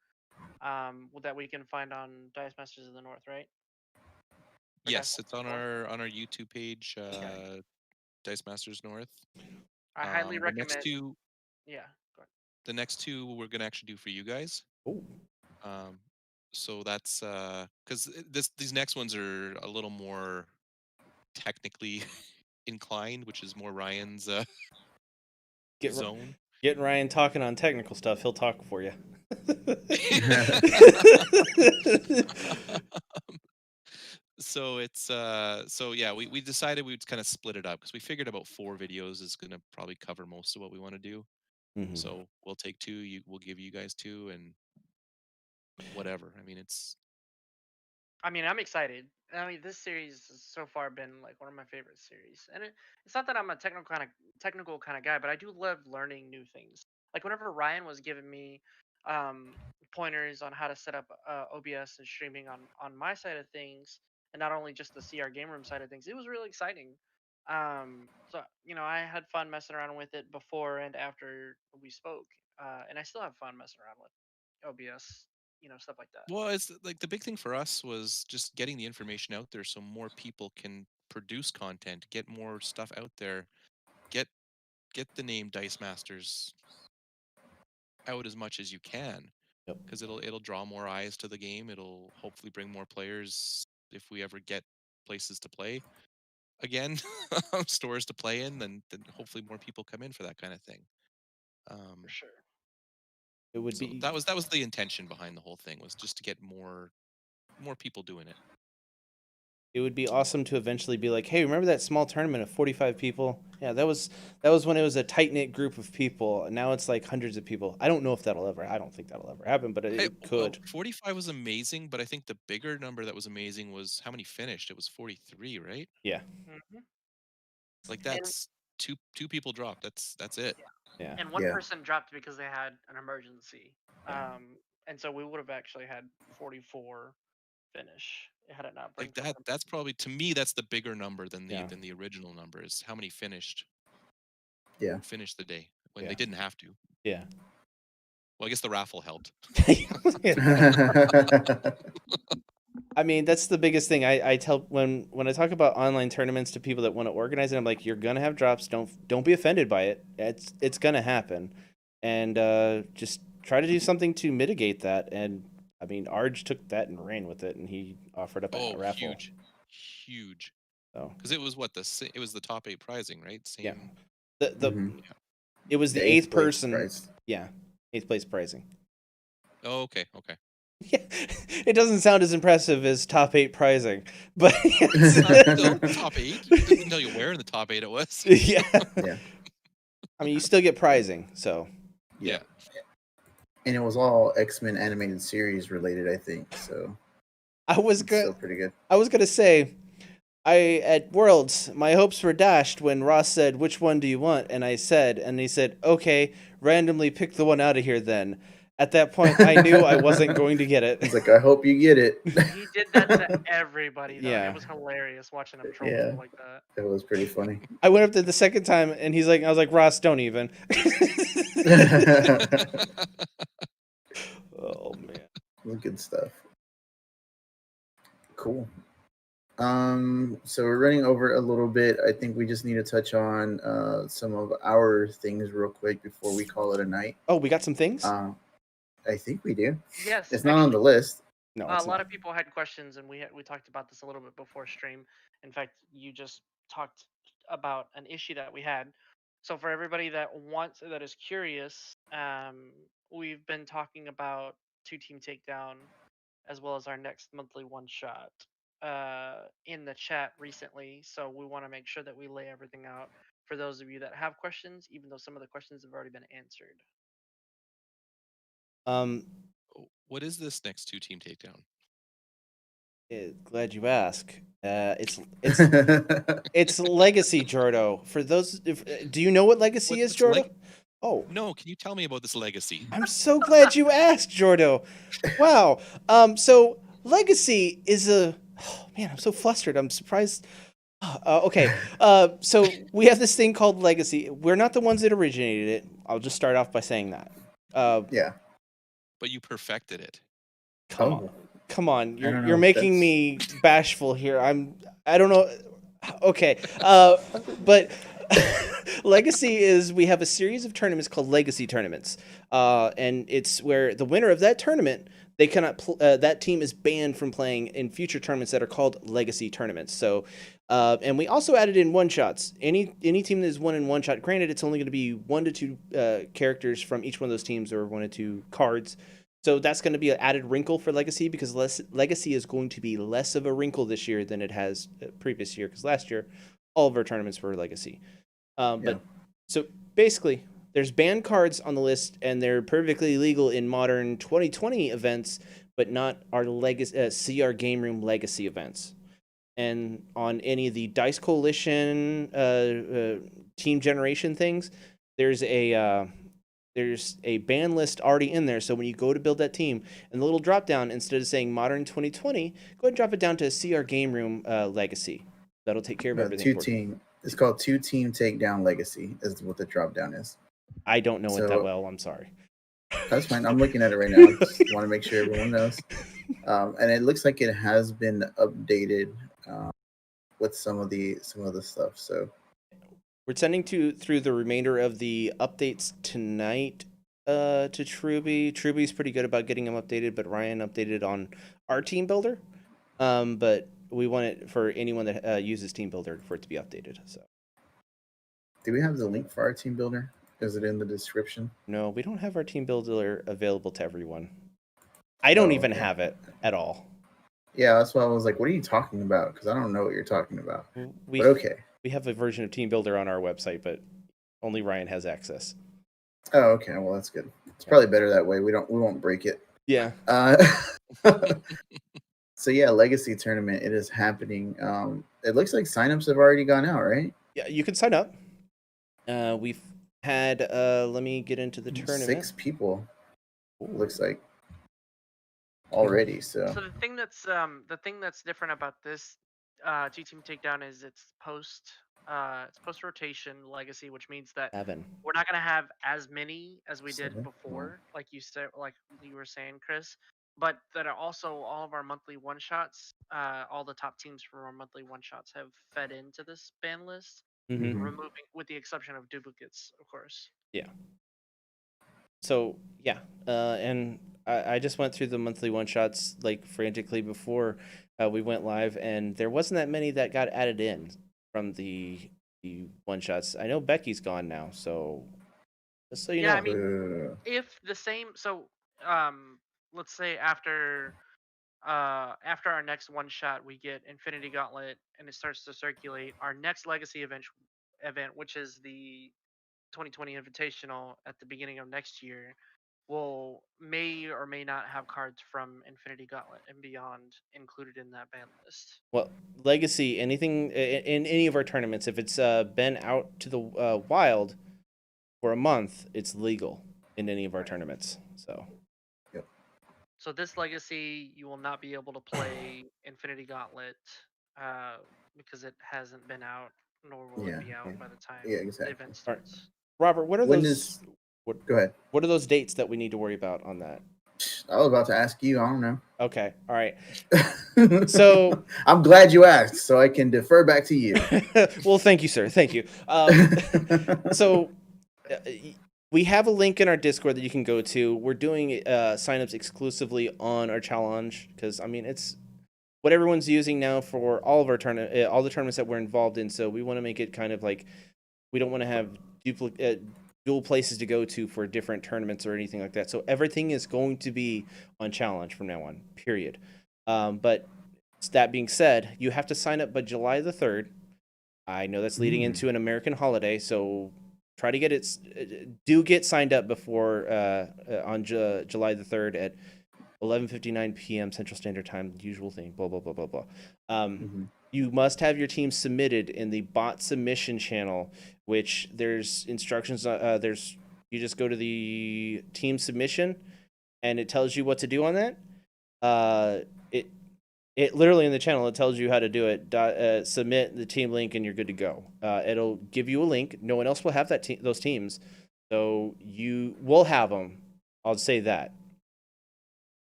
that we can find on Dice Masters of the North, right? Or Dice Yes, it's Masters North? on our YouTube page, Dice Masters North. I highly The next recommend. two, Yeah. Go ahead. we're gonna actually do for you guys. Oh. So that's because these next ones are a little more technically inclined, which is more Ryan's Get zone. Getting Ryan talking on technical stuff, he'll talk for you. So it's so yeah, we decided we'd kind of split it up because we figured about 4 videos is gonna probably cover most of what we want to do. Mhm. So we'll take 2, we'll give you guys 2 and whatever. I mean, I mean, I'm excited. I mean, this series has so far been like one of my favorite series, and it's not that I'm a technical kind of guy, but I do love learning new things. Like whenever Ryan was giving me um, pointers on how to set up OBS and streaming on my side of things, and not only just the CR game room side of things, it was really exciting. So I had fun messing around with it before and after we spoke, and I still have fun messing around with OBS, stuff like that. well, it's like the big thing for us was just getting the information out there so more people can produce content, get more stuff out there, get the name Dice Masters out as much as you can Yep. because it'll draw more eyes to the game. It'll hopefully bring more players if we ever get places to play again, stores to play in. Then hopefully more people come in for that kind of thing. For sure. It would So be that was the intention behind the whole thing was just to get more people doing it. It would be awesome to eventually be like, hey, remember that small tournament of 45 people? Yeah, that was when it was a tight knit group of people. And now it's like hundreds of people. I don't know if I don't think that'll ever happen, but it Well, could. 45 was amazing, but I think the bigger number that was amazing was how many finished. It was 43, right? Yeah, Hmm. Like And that's two people dropped. That's it. yeah. and one Yeah. person dropped because they had an emergency. And so we would have actually had 44 finish had it not been Like for that. some. That's probably to me that's the bigger number than Yeah. the original number is how many finished Yeah. finished the day when Yeah. they didn't have to. Yeah. Well, I guess the raffle helped. I mean, that's the biggest thing. I tell when I talk about online tournaments to people that want to organize it, I'm like, you're gonna have drops. Don't be offended by it. It's gonna happen, and just try to do something to mitigate that. And I mean, Arj took that and ran with it, and he offered up a Oh, raffle. huge. So Because it was what it was the top 8 prizing, right? Same. yeah, the Mhm. it was the The eighth place person. prize. Yeah, 8th place pricing. Oh, okay. Yeah, it doesn't sound as impressive as top 8 pricing, but Still top 8. You didn't tell you where in the top 8 it was. yeah. Yeah. I mean, you still get pricing, so Yeah. Yeah. And it was all X-Men animated series related, I think. So I was it's good. still pretty good. I was gonna say, at Worlds, my hopes were dashed when Ross said, "Which one do you want?" And he said, "Okay, randomly pick the one out of here." Then, at that point, I knew I wasn't going to get It's it. like, I hope you get it. He did that to everybody, though. Yeah. It was hilarious watching him troll Yeah. people like that. It was pretty funny. I went up there the second time, and I was like, "Ross, don't even." Oh man. Good stuff. Cool. So we're running over a little bit. I think we just need to touch on some of our things real quick before we call it a night. Oh, we got some things. I think we do. Yes, It's not on the list. No, a it's lot not. of people had questions, and we talked about this a little bit before stream. In fact, you just talked about an issue that we had. So for everybody that is curious, we've been talking about 2 Team Takedown, as well as our next monthly one shot, in the chat recently. So we want to make sure that we lay everything out for those of you that have questions, even though some of the questions have already been answered. What is this next 2-team takedown? Glad you ask. It's Legacy, Jordo. For those, do you know what Legacy is, What's Jordo? Oh, No, can you tell me about this legacy? I'm so glad you asked, Jordo. Wow. So Legacy is oh, man, I'm so flustered. I'm surprised. Okay. So we have this thing called Legacy. We're not the ones that originated it. I'll just start off by saying that. Yeah. But you perfected it. Come on. Come on. I don't know You're if making that's- me bashful here. I don't know. Okay. But Legacy is, we have a series of tournaments called Legacy tournaments. And it's where the winner of that tournament, they cannot that team is banned from playing in future tournaments that are called Legacy tournaments. So and we also added in one shots. Any team that is won in one shot, granted it's only going to be 1 to 2 characters from each one of those teams, or 1 to 2 cards. So that's going to be an added wrinkle for Legacy, because Legacy is going to be less of a wrinkle this year than it has previous year, because last year all of our tournaments were Legacy. But so basically, there's banned cards on the list, and they're perfectly legal in modern 2020 events, but not our CR Game Room Legacy events. And on any of the Dice Coalition team generation things, there's a ban list already in there. So when you go to build that team, and the little drop down, instead of saying modern 2020, go ahead and drop it down to CR Game Room Legacy. That'll take care of everything. 2-team. It's called 2-team takedown legacy. Is what the drop down is. I don't know it that So- well. I'm sorry. That's fine. I'm looking at it right now. Just want to make sure everyone knows. And it looks like it has been updated with some of the stuff. So We're sending through the remainder of the updates tonight to Truby. Truby's pretty good about getting them updated, but Ryan updated on our team builder. But we want it for anyone that uses team builder for it to be updated. So do we have the link for our team builder? Is it in the description? no, we don't have our team builder available to everyone. I don't Oh, even okay. have it at all. Yeah, that's why I was like, "What are you talking about?" Because I don't know what you're talking about. We But okay. we have a version of Team Builder on our website, but only Ryan has access. Oh, okay. Well, that's good. It's probably better that way. We won't break it. Yeah. So yeah, Legacy tournament. It is happening. It looks like signups have already gone out, right? Yeah, you can sign up. We've had let me get into the tournament. 6 people. Looks like already. So So the thing that's different about this G Team Takedown is it's post rotation legacy, which means that 7. we're not gonna have as many as we did 7? before, like you said, like you were saying, Chris. But that are also all of our monthly one shots, all the top teams from our monthly one shots have fed into this ban list, Mm-hmm. removing with the exception of duplicates, of course. Yeah. So yeah, and I just went through the monthly one shots like frantically before we went live, and there wasn't that many that got added in from the one shots. I know Becky's gone now, so just so you Yeah, know. I mean, if the same, so let's say after our next one shot we get Infinity Gauntlet and it starts to circulate, our next legacy event, which is the 2020 Invitational at the beginning of next year, will may or may not have cards from Infinity Gauntlet and beyond included in that ban list. Well, Legacy, anything in any of our tournaments, if it's been out to the wild for a month, it's legal in any of our tournaments. So this legacy, you will not be able to play Infinity Gauntlet because it hasn't been out, nor will it be out by the time the exactly. event starts. Robert, what are When those? Go ahead. What are those dates that we need to worry about on that? I was about to ask you. I don't know. Okay, all right. So I'm glad you asked, so I can defer back to you. Well, thank you, sir. Thank you. So we have a link in our Discord that you can go to. We're doing signups exclusively on our challenge because I mean it's what everyone's using now for all of our all the tournaments that we're involved in. So we want to make it kind of like we don't want to have dual places to go to for different tournaments or anything like that. So everything is going to be on challenge from now on. Period. But that being said, you have to sign up by July the 3rd. I know that's leading into an American holiday, so try to get get signed up before on July the 3rd at 11:59 p.m. Central Standard Time, the usual thing, blah, blah, blah, blah, blah. You must have your team submitted in the bot submission channel, which there's instructions. You just go to the team submission, and it tells you what to do on that. It literally in the channel, it tells you how to do it. Submit the team link, and you're good to go. It'll give you a link. No one else will have those teams, so you will have them. I'll say that.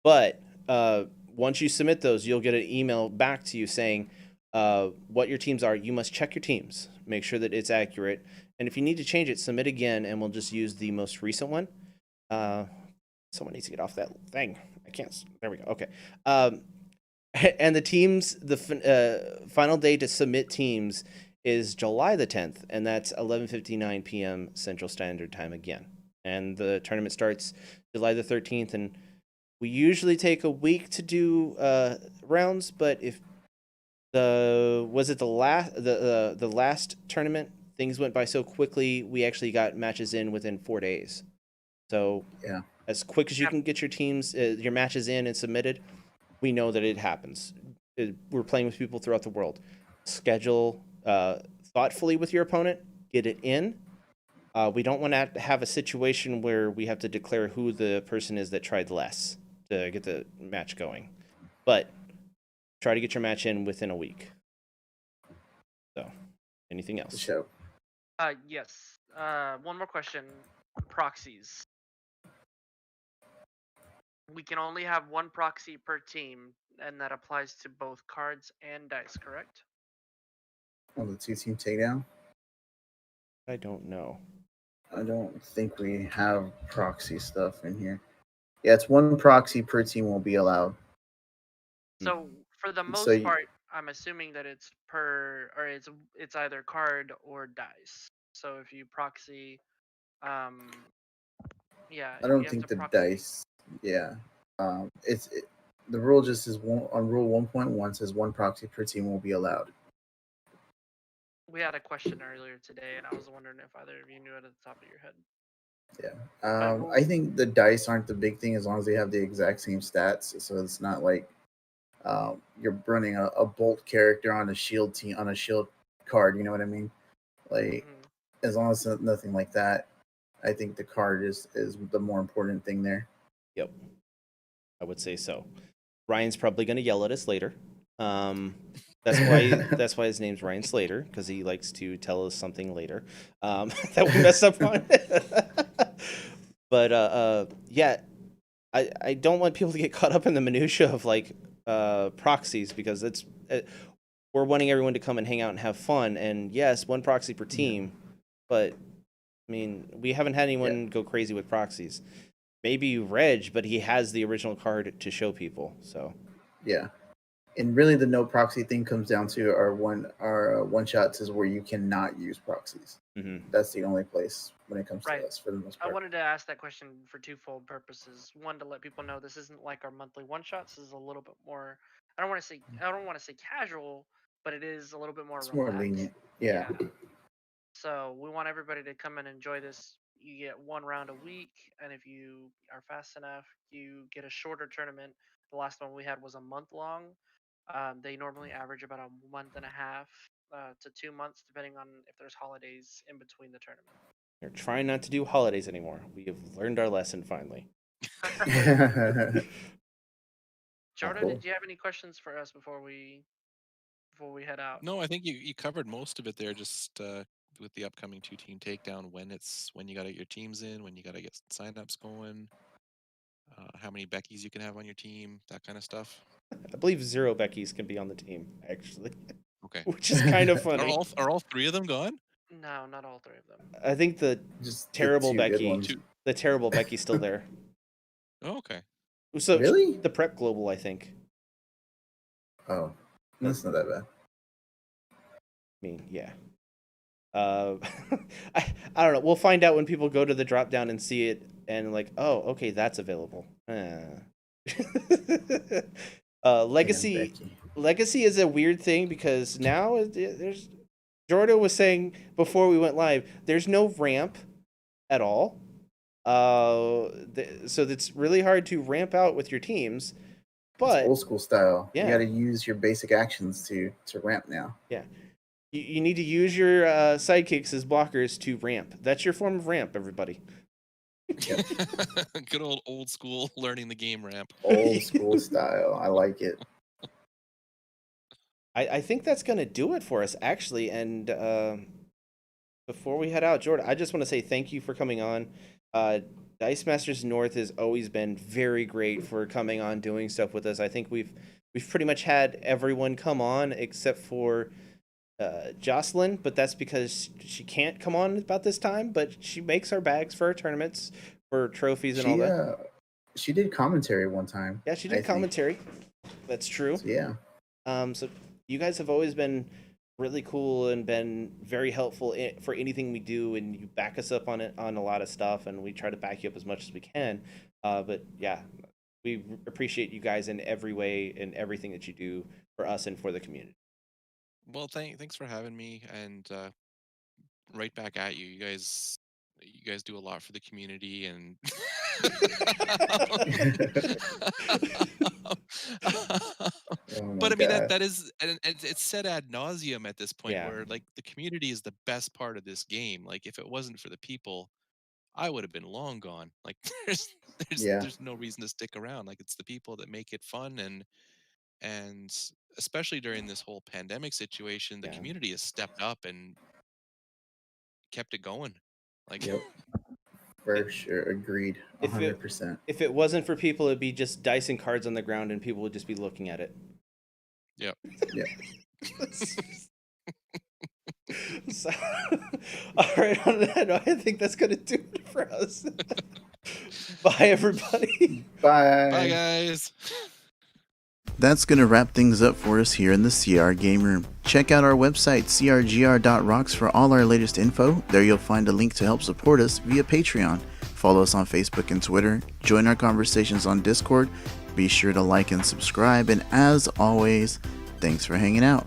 But once you submit those, you'll get an email back to you saying what your teams are. You must check your teams, make sure that it's accurate, and if you need to change it, submit again, and we'll just use the most recent one. Someone needs to get off that thing. I can't. There we go. Okay. And the teams, the final day to submit teams is July the 10th, and that's 11:59 p.m. Central Standard Time again. And the tournament starts July the 13th, and we usually take a week to do rounds, but if the last tournament, things went by so quickly, we actually got matches in within 4 days. So yeah, as quick as you can get your teams, your matches in and submitted, we know that it happens. We're playing with people throughout the world. Schedule thoughtfully with your opponent. Get it in. We don't want to have a situation where we have to declare who the person is that tried less to get the match going. But try to get your match in within a week. So, anything else? Show. Yes. One more question. Proxies. We can only have one proxy per team, and that applies to both cards and dice, correct? On the 2-team takedown? I don't know. I don't think we have proxy stuff in here. Yeah, it's one proxy per team will be allowed. So for the most part, I'm assuming that it's it's either card or dice. So if you proxy, yeah. I don't think the dice. Yeah, the rule just is on rule 1.1 says one proxy per team will be allowed. We had a question earlier today, and I was wondering if either of you knew it at the top of your head. Yeah. I think the dice aren't the big thing as long as they have the exact same stats. So it's not like you're running a bolt character on a shield team on a shield card. You know what I mean? Like as long as it's nothing like that, I think the card is the more important thing there. Yep, I would say so. Ryan's probably going to yell at us later. That's why his name's Ryan Slater, because he likes to tell us something later that we messed up on. But yeah, I don't want people to get caught up in the minutia of like proxies, because we're wanting everyone to come and hang out and have fun. And yes, one proxy per team, but I mean, we haven't had anyone go crazy with proxies. Maybe Reg, but he has the original card to show people. So yeah. And really, the no proxy thing comes down to our one shots is where you cannot use proxies. Mm-hmm. That's the only place when it comes to us for the most part. I wanted to ask that question for twofold purposes. One, to let people know this isn't like our monthly one shots. This is a little bit more. I don't want to say casual, but it is a little bit more. It's relaxed. more lenient. Yeah. So we want everybody to come and enjoy this. You get one round a week, and if you are fast enough, you get a shorter tournament. The last one we had was a month long. They normally average about a month and a half to 2 months, depending on if there's holidays in between the tournament. They're trying not to do holidays anymore. We have learned our lesson finally. Jordan, did you have any questions for us before we head out? No, I think you covered most of it there. Just with the upcoming 2-team takedown, when you got to get your teams in, when you got to get signups going, how many Beckys you can have on your team, that kind of stuff. I believe 0 Beckys can be on the team, actually. Okay. Which is kind of funny. Are all 3 of them gone? No, not all 3 of them. I think the terrible Becky's still there. Oh, okay. So really? The Prep Global, I think. Oh, that's not that bad. I mean, yeah. I don't know. We'll find out when people go to the drop down and see it, and like, oh, okay, that's available. Legacy is a weird thing because now there's. Jordo was saying before we went live, there's no ramp at all. So it's really hard to ramp out with your teams. But it's old school style. Yeah. You got to use your basic actions to ramp now. Yeah. You need to use your sidekicks as blockers to ramp. That's your form of ramp, everybody. Good old school learning the game ramp. Old school style. I like it. I think that's going to do it for us, actually. And before we head out, Jordan, I just want to say thank you for coming on. Dice Masters North has always been very great for coming on, doing stuff with us. I think we've pretty much had everyone come on except for Jocelyn, but that's because she can't come on about this time, but she makes our bags for our tournaments, for trophies and all that. She did commentary one time. Yeah, she did commentary. That's true. So, yeah. So you guys have always been really cool and been very helpful for anything we do, and you back us up on a lot of stuff, and we try to back you up as much as we can. But yeah, we appreciate you guys in every way and everything that you do for us and for the community. Well, thanks for having me, and right back at you. You guys do a lot for the community, and but I mean that is, and it's said ad nauseum at this point, where like the community is the best part of this game. Like if it wasn't for the people, I would have been long gone. Like there's no reason to stick around. Like it's the people that make it fun, and especially during this whole pandemic situation, the community has stepped up and kept it going. Like, for sure, agreed, 100%. If it wasn't for people, it'd be just dice and cards on the ground, and people would just be looking at it. Yep. Yeah. So, all right, on that note, I think that's gonna do it for us. Bye, everybody. Bye. Bye, guys. That's going to wrap things up for us here in the CR Game Room. Check out our website, crgr.rocks, for all our latest info. There you'll find a link to help support us via Patreon. Follow us on Facebook and Twitter. Join our conversations on Discord. Be sure to like and subscribe. And as always, thanks for hanging out.